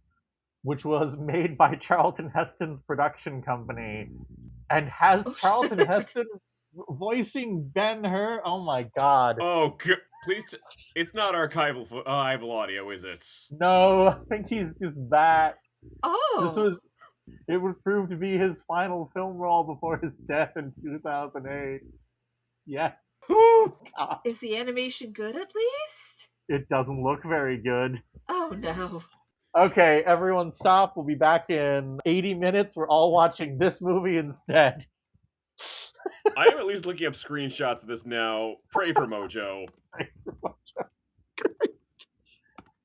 which was made by Charlton Heston's production company, and has Charlton Heston voicing Ben-Hur. Oh my god. Oh, please. It's not archival audio, is it? No, I think he's just back. This Oh, was. It would prove to be his final film role before his death in 2008. Yes. Whew. God. is the animation good at least? It doesn't look very good. Oh no. Okay, everyone stop. We'll be back in 80 minutes. We're all watching this movie instead. I am at least looking up screenshots of this now. Pray for Mojo.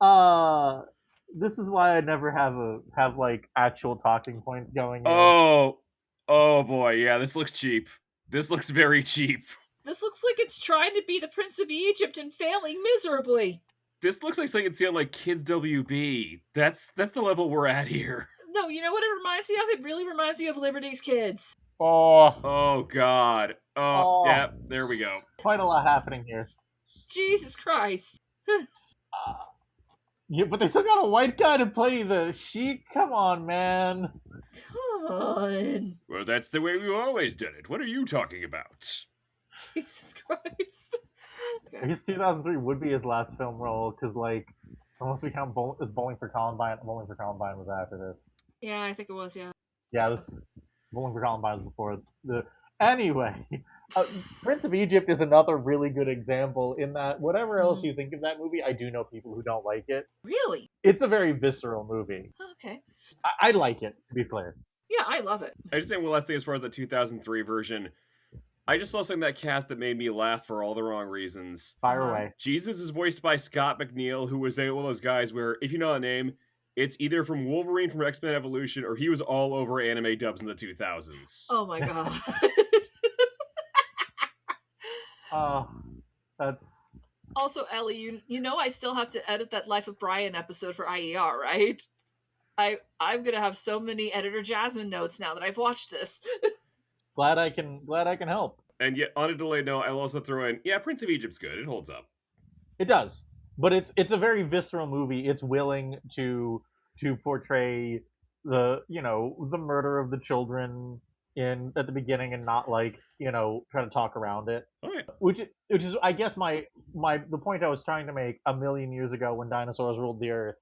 uh this is why I never have like actual talking points going in. Oh boy, yeah, this looks cheap. This looks very cheap. This looks like it's trying to be the Prince of Egypt and failing miserably. This looks like something you'd see on like Kids WB. That's the level we're at here. No, you know what it reminds me of? It really reminds me of Liberty's Kids. Oh god. Oh. Yeah, there we go. Quite a lot happening here. Jesus Christ. Yeah, but they still got a white guy to play the sheik. Come on, man. Come on. Well, that's the way we've always done it. What are you talking about? Jesus Christ. I guess 2003 would be his last film role, because, like, unless we count Bowling for Columbine. Bowling for Columbine was after this. Yeah, I think it was, yeah. Yeah, Bowling for Columbine was before the. Anyway, Prince of Egypt is another really good example in that whatever else you think of that movie, I do know people who don't like it. Really? It's a very visceral movie. Okay. I like it, to be clear. Yeah, I love it. I just say one last thing as far as the 2003 version. I just saw something in that cast that made me laugh for all the wrong reasons. Fire away. Jesus is voiced by Scott McNeil, who was one of those guys where, if you know the name, it's either from Wolverine from X-Men Evolution or he was all over anime dubs in the 2000s. Oh my god. That's... Also, Ellie, you know I still have to edit that Life of Brian episode for IER, right? I'm gonna have so many editor Jasmine notes now that I've watched this. Glad I can help. And yet, on a delayed note, I'll also throw in, yeah, Prince of Egypt's good. It holds up. It does, but it's a very visceral movie. It's willing to portray the murder of the children at the beginning and not like try to talk around it. Okay. Which is I guess the point I was trying to make a million years ago when dinosaurs ruled the earth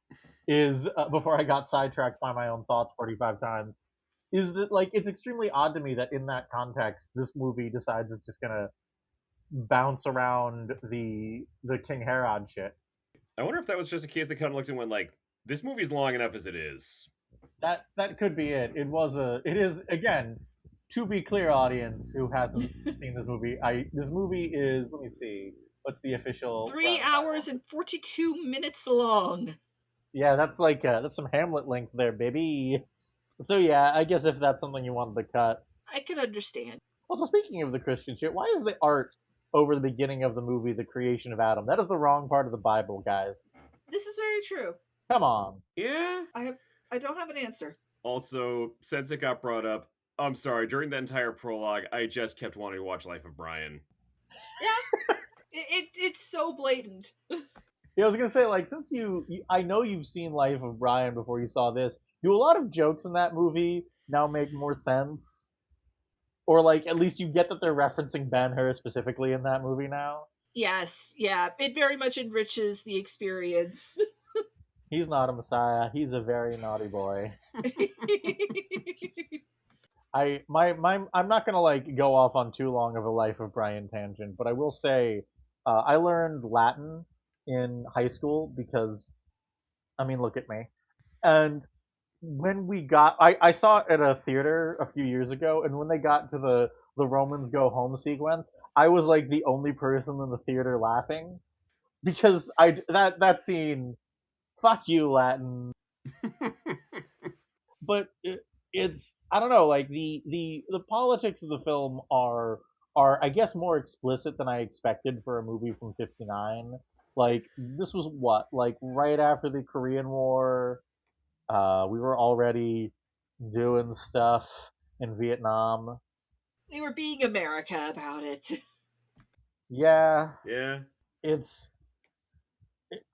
is before I got sidetracked by my own thoughts 45 times. Is that like it's extremely odd to me that in that context this movie decides it's just gonna bounce around the King Herod shit. I wonder if that was just a case that kind of looked and went like, this movie's long enough as it is. That could be it. It is again, to be clear, audience who hasn't seen this movie. This movie is, let me see, what's the official 3 hours and 42 minutes long. Yeah, that's like that's some Hamlet length there, baby. So yeah, I guess if that's something you wanted to cut. I could understand. Also, speaking of the Christian shit, why is the art over the beginning of the movie the creation of Adam? That is the wrong part of the Bible, guys. This is very true. Come on. Yeah. I don't have an answer. Also, since it got brought up, I'm sorry, during the entire prologue, I just kept wanting to watch Life of Brian. Yeah. It's so blatant. Yeah, I was gonna say, like, since I know you've seen Life of Brian before you saw this, do a lot of jokes in that movie now make more sense? Or, like, at least you get that they're referencing Ben-Hur specifically in that movie now? Yes, yeah. It very much enriches the experience. He's not a messiah. He's a very naughty boy. I'm not gonna, like, go off on too long of a Life of Brian tangent, but I will say, I learned Latin in high school because, I mean, look at me. And when I saw it at a theater a few years ago, and when they got to the Romans go home sequence, I was like the only person in the theater laughing because that scene, fuck you, Latin. But it's I don't know, like the politics of the film are I guess more explicit than I expected for a movie from '59. Like, this was what, like, right after the Korean War. We were already doing stuff in Vietnam. They were being America about it. Yeah. Yeah.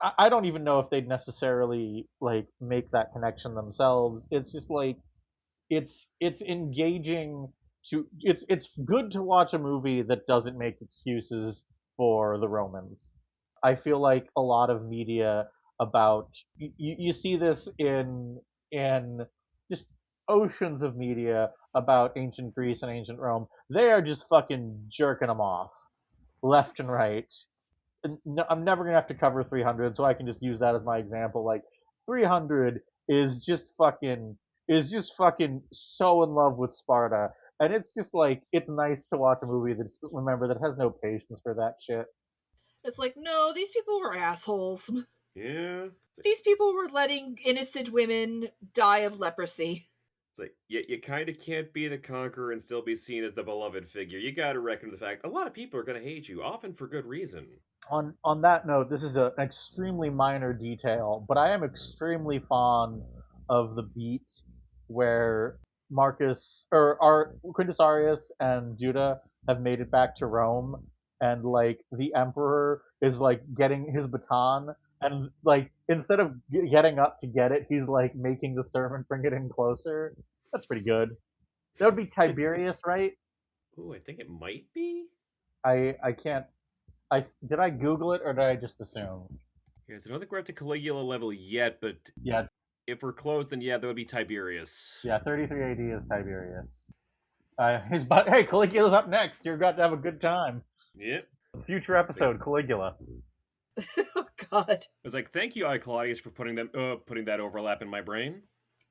I don't even know if they'd necessarily, like, make that connection themselves. It's just, like, it's engaging it's good to watch a movie that doesn't make excuses for the Romans. I feel like a lot of media about you see this in just oceans of media about ancient Greece and ancient Rome. They are just fucking jerking them off left and right. No, I'm never gonna have to cover 300, so I can just use that as my example. Like 300 is just fucking so in love with Sparta, and it's just like it's nice to watch a movie that's remember that has no patience for that shit. It's like, no, these people were assholes. Yeah. These people were letting innocent women die of leprosy. It's like, you kind of can't be the conqueror and still be seen as the beloved figure. You gotta reckon with the fact a lot of people are gonna hate you, often for good reason. On that note, this is an extremely minor detail, but I am extremely fond of the beat where Marcus or Quintus Arius and Judah have made it back to Rome, and like the Emperor is like getting his baton, and like instead of getting up to get it, he's like making the servant bring it in closer. That's pretty good. That would be Tiberius, right? Ooh, I think it might be. I can't. Did I Google it or did I just assume? Yeah, so I don't think we're up to Caligula level yet, but Yeah, if we're close, then yeah, that would be Tiberius. yeah, 33 AD is Tiberius. Hey, Caligula's up next. You're about to have a good time. Yep. Future episode, Caligula. Oh God. I was like, thank you, I Claudius, for putting that overlap in my brain.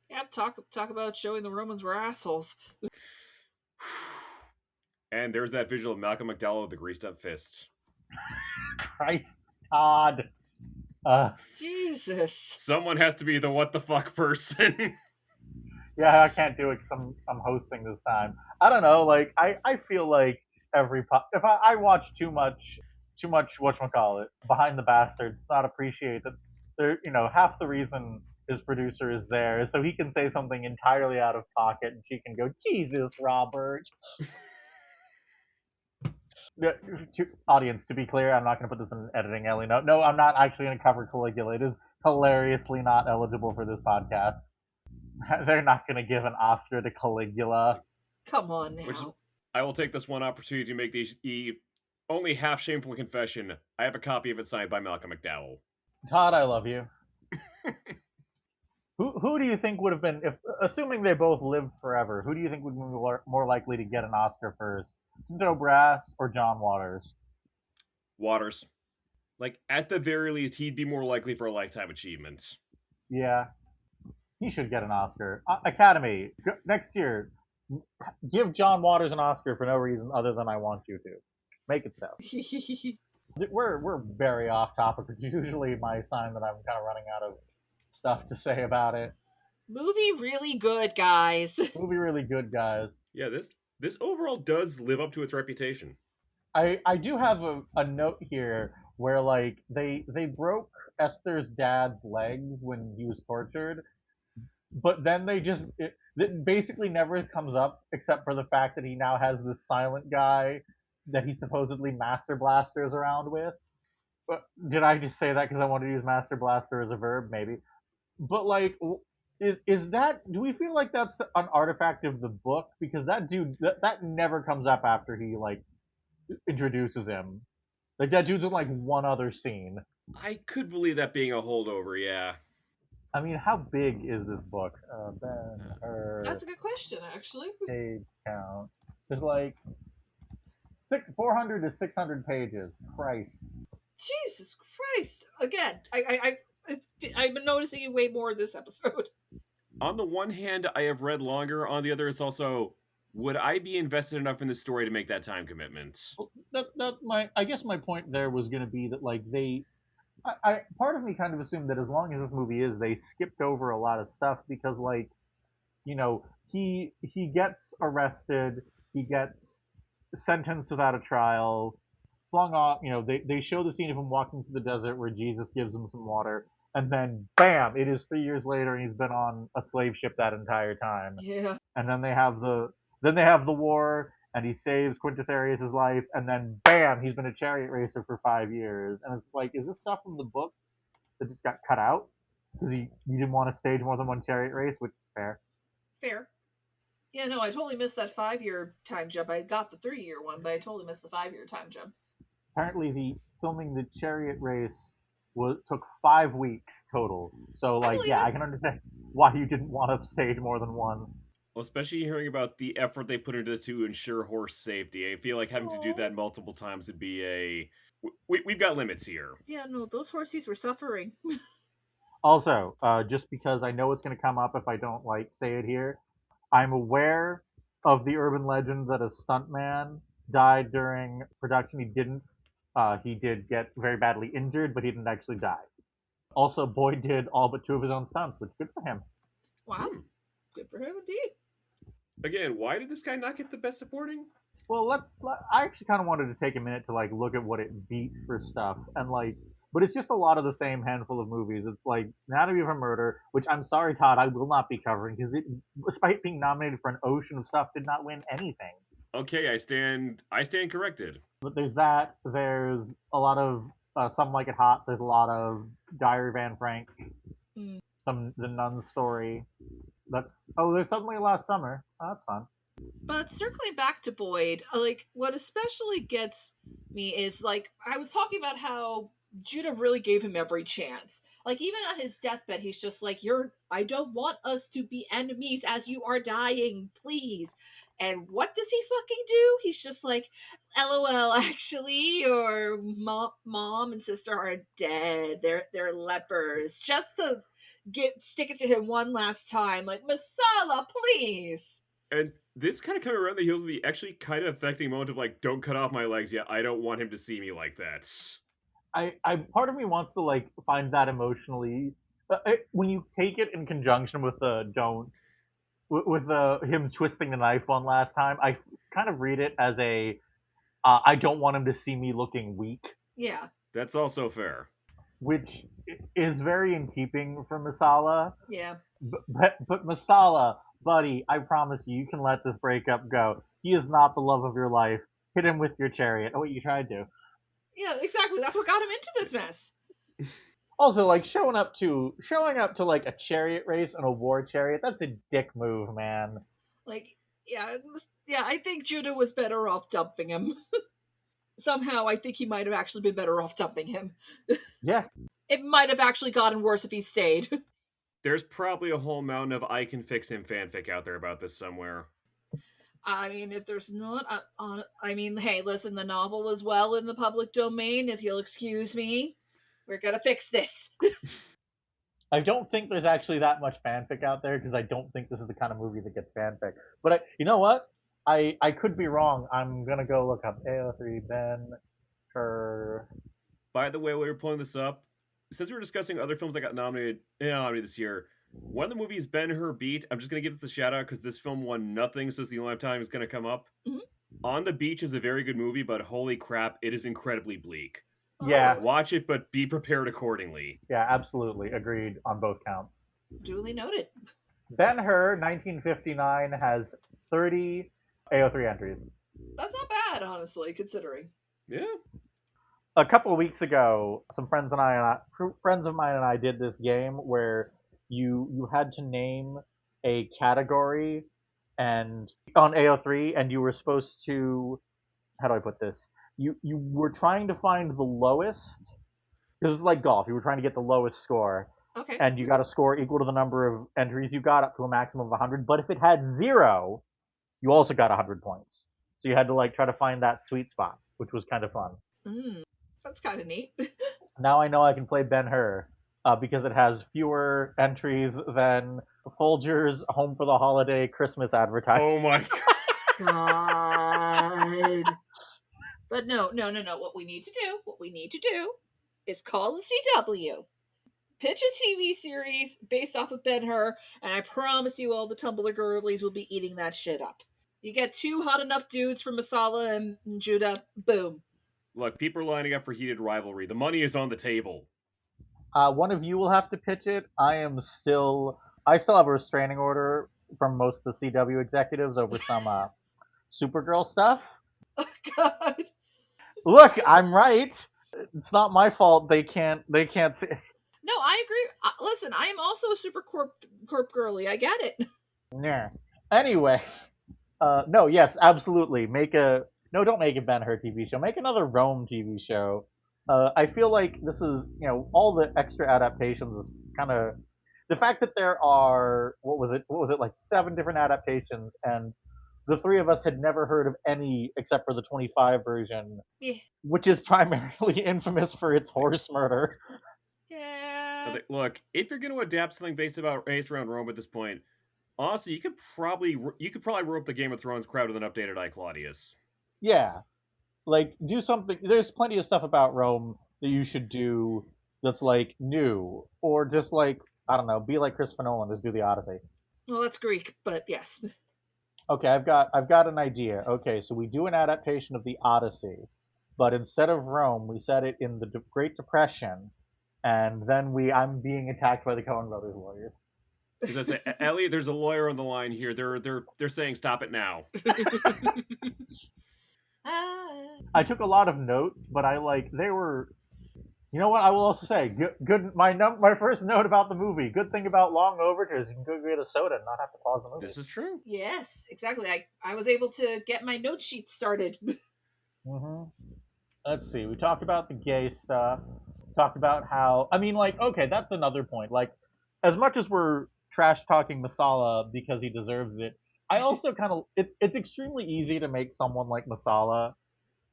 Yeah, talk about showing the Romans were assholes. And there's that visual of Malcolm McDowell with the greased up fist. Christ, Todd. Jesus. Someone has to be the what the fuck person. Yeah, I can't do it because I'm hosting this time. I don't know. Like I feel like if I watch too much whatchamacallit, Behind the Bastards, not appreciate that there half the reason his producer is there is so he can say something entirely out of pocket and she can go, Jesus, Robert. Audience, to be clear, I'm not going to put this in an editing, Ellie. No, I'm not actually going to cover Caligula. It is hilariously not eligible for this podcast. They're not going to give an Oscar to Caligula. Come on now. I will take this one opportunity to make the only half shameful confession. I have a copy of it signed by Malcolm McDowell. Todd, I love you. Who do you think would have been, if assuming they both lived forever, who do you think would be more likely to get an Oscar first? Tinto Brass or John Waters? Waters. Like, at the very least, he'd be more likely for a lifetime achievement. Yeah. He should get an Oscar. Academy, next year, give John Waters an Oscar for no reason other than I want you to. Make it so. We're very off topic, which is usually my sign that I'm kind of running out of stuff to say about it. Movie really good, guys. Movie really good, guys. Yeah, this overall does live up to its reputation. I do have a note here where like they broke Esther's dad's legs when he was tortured, but then it basically never comes up except for the fact that he now has this silent guy that he supposedly master blasters around with. But did I just say that because I wanted to use master blaster as a verb? Maybe. But like, is that? Do we feel like that's an artifact of the book? Because that dude that never comes up after he like introduces him. Like that dude's in like one other scene. I could believe that being a holdover. Yeah. I mean, how big is this book? Ben-Hur. That's a good question, actually. Page count. There's like 400 to 600 pages. Christ. Jesus Christ! Again, I've been noticing it way more this episode. On the one hand, I have read longer. On the other, it's also, would I be invested enough in the story to make that time commitment? I guess my point there was going to be that like part of me kind of assumed that as long as this movie is, they skipped over a lot of stuff because like, he gets arrested, he gets sentenced without a trial, flung off. They show the scene of him walking through the desert where Jesus gives him some water, and then bam, it is 3 years later, and he's been on a slave ship that entire time. Yeah. And then they have the war, and he saves Quintus Arius' life, and then bam, he's been a chariot racer for 5 years. And it's like, is this stuff from the books that just got cut out because you didn't want to stage more than one chariot race? Which fair. Yeah, no, I totally missed that 5-year time jump. I got the 3-year one, but I totally missed the 5-year time jump. Apparently, the filming the chariot race took 5 weeks total. So, I like, believe yeah, it. I can understand why you didn't want to stage more than one. Well, especially hearing about the effort they put into this to ensure horse safety. I feel like having to do Aw. that multiple times would be a. We've got limits here. Yeah, no, those horsies were suffering. Also, just because I know it's going to come up if I don't like say it here, I'm aware of the urban legend that a stuntman died during production. He didn't. He did get very badly injured, but he didn't actually die. Also, Boyd did all but 2 of his own stunts, which good for him. Wow, good for him indeed. Again, why did this guy not get the best supporting? Well, I actually kind of wanted to take a minute to like look at what it beat for stuff, and like, but it's just a lot of the same handful of movies. It's like Anatomy of a Murder, which I'm sorry, Todd, I will not be covering because it, despite being nominated for an ocean of stuff, did not win anything. Okay, I stand corrected. But there's that. There's a lot of Some Like It Hot. There's a lot of Diary of Anne Frank. Mm. Some The Nun Story. There's Suddenly Last Summer. Oh, that's fun. But circling back to Boyd, like what especially gets me is like I was talking about how Judah really gave him every chance. Like even on his deathbed, he's just like, I don't want us to be enemies as you are dying, please." And what does he fucking do? He's just like, "LOL, actually, your mom and sister are dead. They're lepers." Just to stick it to him one last time, like, "Masala, please." And this kind of coming around the heels of the actually kind of affecting moment of like, don't cut off my legs yet. I don't want him to see me like that. I part of me wants to like find that emotionally. When you take it in conjunction with the don't, with the him twisting the knife one last time, I kind of read it as I don't want him to see me looking weak. Yeah. That's also fair. Which is very in keeping for Masala. Yeah. But Masala, buddy, I promise you can let this breakup go. He is not the love of your life. Hit him with your chariot. Oh, wait, you tried to. Yeah, exactly. That's what got him into this mess. Also, like showing up to like a chariot race and a war chariot, that's a dick move, man. Like, yeah, I think Judah was better off dumping him. Somehow, I think he might have actually been better off dumping him. Yeah. It might have actually gotten worse if he stayed. There's probably a whole mountain of I Can Fix Him fanfic out there about this somewhere. I mean, if there's not, hey, listen, the novel was well in the public domain. If you'll excuse me, we're gonna fix this. I don't think there's actually that much fanfic out there because I don't think this is the kind of movie that gets fanfic. But you know what? I could be wrong. I'm gonna go look up AO3 Ben-Hur. By the way, while we were pulling this up, since we were discussing other films that got nominated this year, one of the movies Ben-Hur beat, I'm just going to give it the shout out because this film won nothing, so it's the only time it's going to come up. Mm-hmm. On the Beach is a very good movie, but holy crap, it is incredibly bleak. Yeah. Watch it, but be prepared accordingly. Yeah, absolutely. Agreed on both counts. Duly noted. Ben-Hur, 1959, has 30 AO3 entries. That's not bad, honestly, considering. Yeah. A couple of weeks ago, some friends of mine and I did this game where you had to name a category and on AO3, and you were supposed to, how do I put this? You were trying to find the lowest, because it's like golf. You were trying to get the lowest score. Okay. And you got a score equal to the number of entries you got up to a maximum of 100. But if it had 0, you also got 100 points. So you had to like try to find that sweet spot, which was kind of fun. That's kind of neat. Now I know I can play Ben-Hur because it has fewer entries than Folger's Home for the Holiday Christmas advertisement. Oh my God. But no. What we need to do is call the CW. Pitch a TV series based off of Ben-Hur, and I promise you all the Tumblr girlies will be eating that shit up. You get 2 hot enough dudes from Masala and Judah, boom. Look, people are lining up for heated rivalry. The money is on the table. One of you will have to pitch it. I still have a restraining order from most of the CW executives over some Supergirl stuff. Oh God. Look, I'm right. It's not my fault. They can't see. No, I agree. Listen, I am also a super corp girly. I get it. Yeah. Anyway, no, yes, absolutely. Don't make a Ben-Hur TV show. Make another Rome TV show. I feel like this is, all the extra adaptations is kind of the fact that there are what was it like 7 different adaptations, and the three of us had never heard of any except for the 25 version, Yeah. which is primarily infamous for its horse murder. I Yeah. was like, look, if you're going to adapt something based around Rome at this point, honestly, you could probably rope the Game of Thrones crowd with an updated I Claudius. Yeah, like do something. There's plenty of stuff about Rome that you should do that's like new, or just like I don't know, be like Christopher Nolan, just do the Odyssey. Well, that's Greek, but yes. Okay, I've got an idea. Okay, so we do an adaptation of the Odyssey, but instead of Rome, we set it in the Great Depression, and then I'm being attacked by the Coen Brothers lawyers. Because I say, Ellie, there's a lawyer on the line here. They're saying stop it now. I took a lot of notes, but they were. You know what? I will also say, good. My first note about the movie. Good thing about long overtures, you can go get a soda and not have to pause the movie. This is true. Yes, exactly. I was able to get my note sheet started. Mm-hmm. Let's see. We talked about the gay stuff. Talked about how. I mean, okay, that's another point. Like, as much as we're trash talking Masala because he deserves it, I also kind of. It's extremely easy to make someone like Masala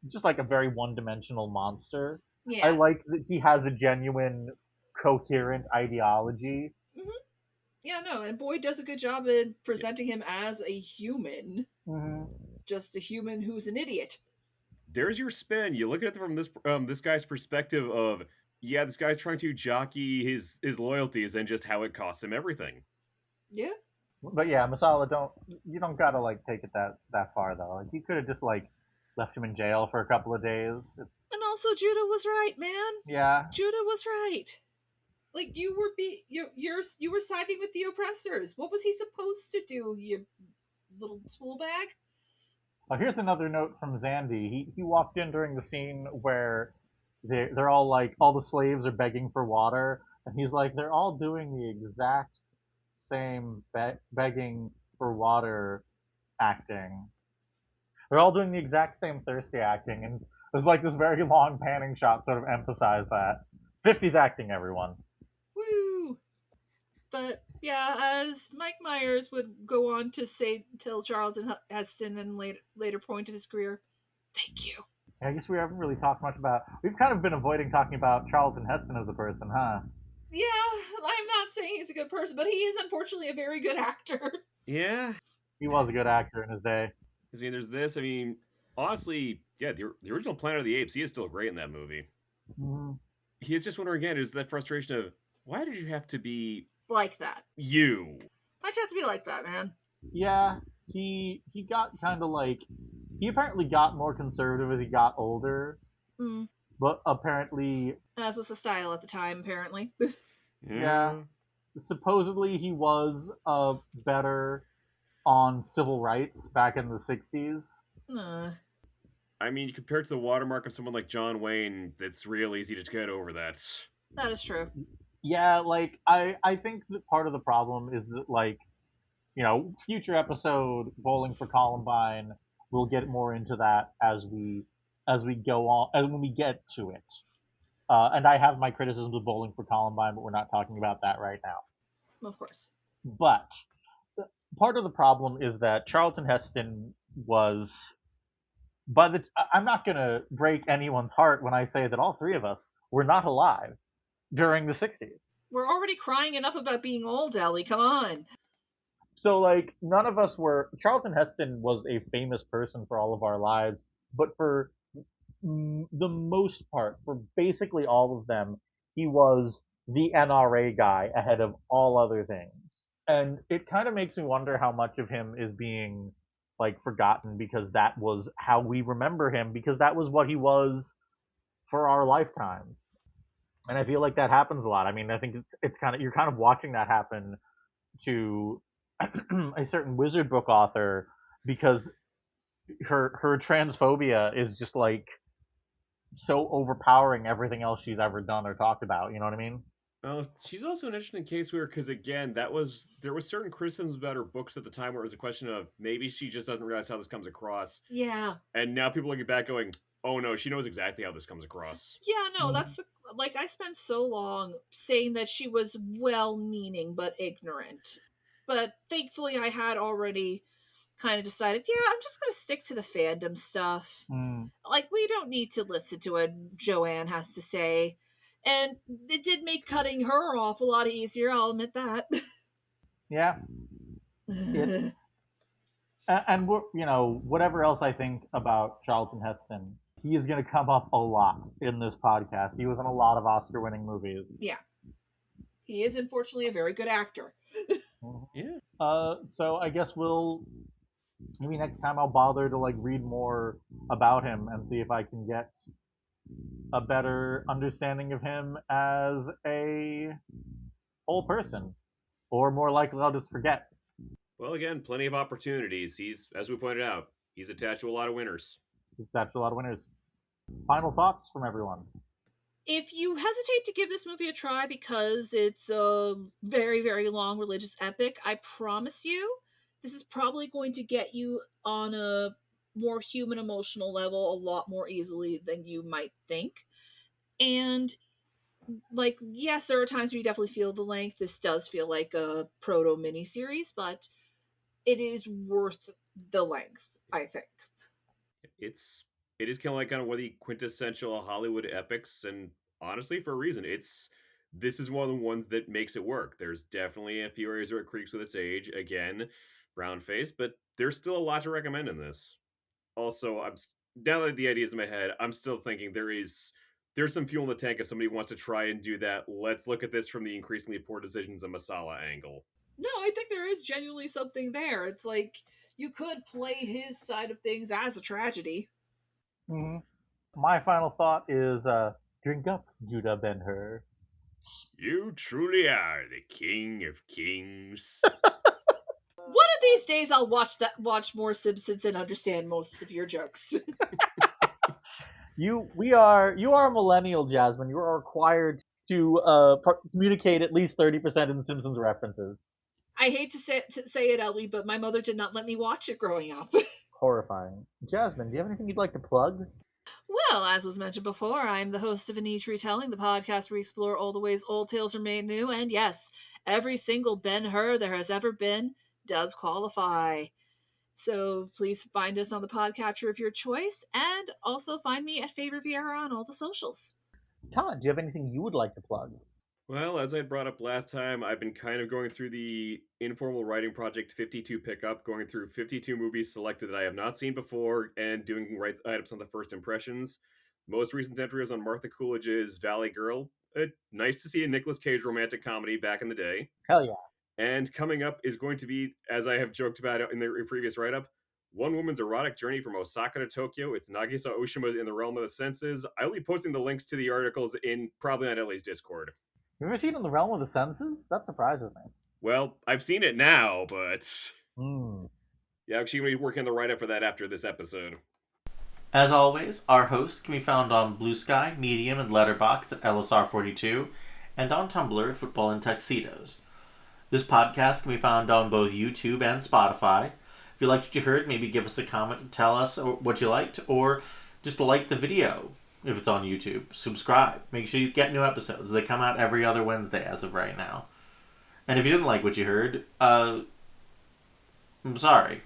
just like a very one-dimensional monster. Yeah. I like that he has a genuine, coherent ideology. Mm-hmm. Yeah, no, and Boyd does a good job in presenting him as a human. Mm-hmm. Just a human who's an idiot. There's your spin. You look at it from this guy's perspective of, yeah, this guy's trying to jockey his loyalties and just how it costs him everything. Yeah. But yeah, Masala, you don't gotta take it that far though. Like you could have just left him in jail for a couple of days. And also Judah was right, man. Yeah. Judah was right. Like you were siding with the oppressors. What was he supposed to do, you little tool bag? Here's another note from Zandy. He walked in during the scene where they're all all the slaves are begging for water, and he's like, they're all doing the exact same begging for water acting. They're all doing the exact same thirsty acting, and there's this very long panning shot sort of emphasize that. 50s acting, everyone. Woo! But yeah, as Mike Myers would go on to tell Charlton Heston in later point of his career, thank you. I guess we haven't really talked much about. We've kind of been avoiding talking about Charlton Heston as a person, huh? Yeah, I'm not saying he's a good person, but he is unfortunately a very good actor. Yeah. He was a good actor in his day. I mean, there's this. I mean, honestly, yeah, the original Planet of the Apes, he is still great in that movie. Mm-hmm. He is just wondering again, is that frustration of, why did you have to be like that? You. Why'd you have to be like that, man? Yeah, he got kind of he apparently got more conservative as he got older. Mm. But apparently, as was the style at the time, apparently. Yeah. Supposedly he was better on civil rights back in the 60s. I mean, compared to the watermark of someone like John Wayne, it's real easy to get over that. That is true. Yeah, I think that part of the problem is that future episode Bowling for Columbine, we'll get more into that as we go on, as when we get to it. And I have my criticisms of Bowling for Columbine, but we're not talking about that right now. Of course. But part of the problem is that Charlton Heston was, I'm not going to break anyone's heart when I say that all three of us were not alive during the 60s. We're already crying enough about being old, Ellie. Come on. So, none of us were. Charlton Heston was a famous person for all of our lives, but for the most part, for basically all of them, he was the NRA guy ahead of all other things. And it kind of makes me wonder how much of him is being forgotten, because that was how we remember him, because that was what he was for our lifetimes. And I feel like that happens a lot. I mean, I think it's kind of, you're kind of watching that happen to a certain wizard book author, because her transphobia is just so overpowering everything else she's ever done or talked about. You know what I mean? Well, she's also an interesting case where, because again, there was certain criticisms about her books at the time where it was a question of maybe she just doesn't realize how this comes across, Yeah. and now people looking back going, "Oh no, she knows exactly how this comes across." Yeah, no, that's I spent so long saying that she was well-meaning but ignorant. But thankfully I had already kind of decided, yeah, I'm just going to stick to the fandom stuff. Mm. Like, we don't need to listen to what Joanne has to say. And it did make cutting her off a lot easier, I'll admit that. Yeah, it's and whatever else I think about Charlton Heston, he is going to come up a lot in this podcast. He was in a lot of Oscar-winning movies. Yeah. He is unfortunately a very good actor. Yeah. So I guess maybe next time I'll bother to read more about him and see if I can get a better understanding of him as a whole person, or more likely I'll just forget. Well, again, plenty of opportunities. He's, as we pointed out, he's attached to a lot of winners. That's a lot of winners. Final thoughts from everyone. If you hesitate to give this movie a try because it's a very, very long religious epic, I promise you, this is probably going to get you on a more human emotional level a lot more easily than you might think. And, yes, there are times where you definitely feel the length. This does feel like a proto miniseries, but it is worth the length, I think. It is kind of one of the quintessential Hollywood epics, and honestly, for a reason. This is one of the ones that makes it work. There's definitely a few areas where it creaks with its age. Again, brown face, but there's still a lot to recommend in this. Also, now that the idea's in my head, I'm still thinking there's some fuel in the tank if somebody wants to try and do that. Let's look at this from the increasingly poor decisions of Masala angle. No, I think there is genuinely something there. It's like you could play his side of things as a tragedy. Mm-hmm. My final thought is drink up, Judah Ben-Hur. You truly are the king of kings. One of these days, I'll watch more Simpsons and understand most of your jokes. You are a millennial, Jasmine. You are required to communicate at least 30% in Simpsons references. I hate to say it, Ellie, but my mother did not let me watch it growing up. Horrifying. Jasmine, do you have anything you'd like to plug? Well, as was mentioned before, I am the host of A Niche Retelling, the podcast where we explore all the ways old tales are made new. And yes, every single Ben-Hur there has ever been does qualify. So please find us on the podcatcher of your choice, and also find me at Favorite Vieira on all the socials. Todd, do you have anything you would like to plug? Well, as I brought up last time, I've been kind of going through the informal writing project 52 pickup, going through 52 movies selected that I have not seen before and doing write-ups on the first impressions. Most recent entry was on Martha Coolidge's Valley Girl. Nice to see a Nicolas Cage romantic comedy back in the day. Hell yeah. And coming up is going to be, as I have joked about in the previous write-up, one woman's erotic journey from Osaka to Tokyo. It's Nagisa Oshima's In the Realm of the Senses. I'll be posting the links to the articles in probably on Ellie's Discord. You've ever seen In the Realm of the Senses? That surprises me. Well, I've seen it now, but yeah, I'm actually going to be working on the write-up for that after this episode. As always, our host can be found on Blue Sky, Medium, and Letterboxd at LSR42, and on Tumblr at Football in Tuxedos. This podcast can be found on both YouTube and Spotify. If you liked what you heard, maybe give us a comment and tell us what you liked, or just like the video if it's on YouTube. Subscribe. Make sure you get new episodes. They come out every other Wednesday as of right now. And if you didn't like what you heard, I'm sorry.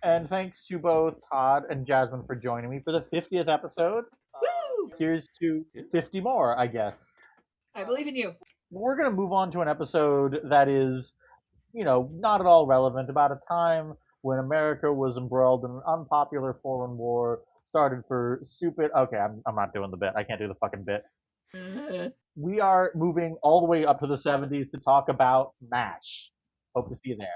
And thanks to both Todd and Jasmine for joining me for the 50th episode. Woo! Here's to 50 more, I guess. I believe in you. We're going to move on to an episode that is, not at all relevant, about a time when America was embroiled in an unpopular foreign war started for stupid... Okay, I'm not doing the bit. I can't do the fucking bit. We are moving all the way up to the 70s to talk about MASH. Hope to see you there.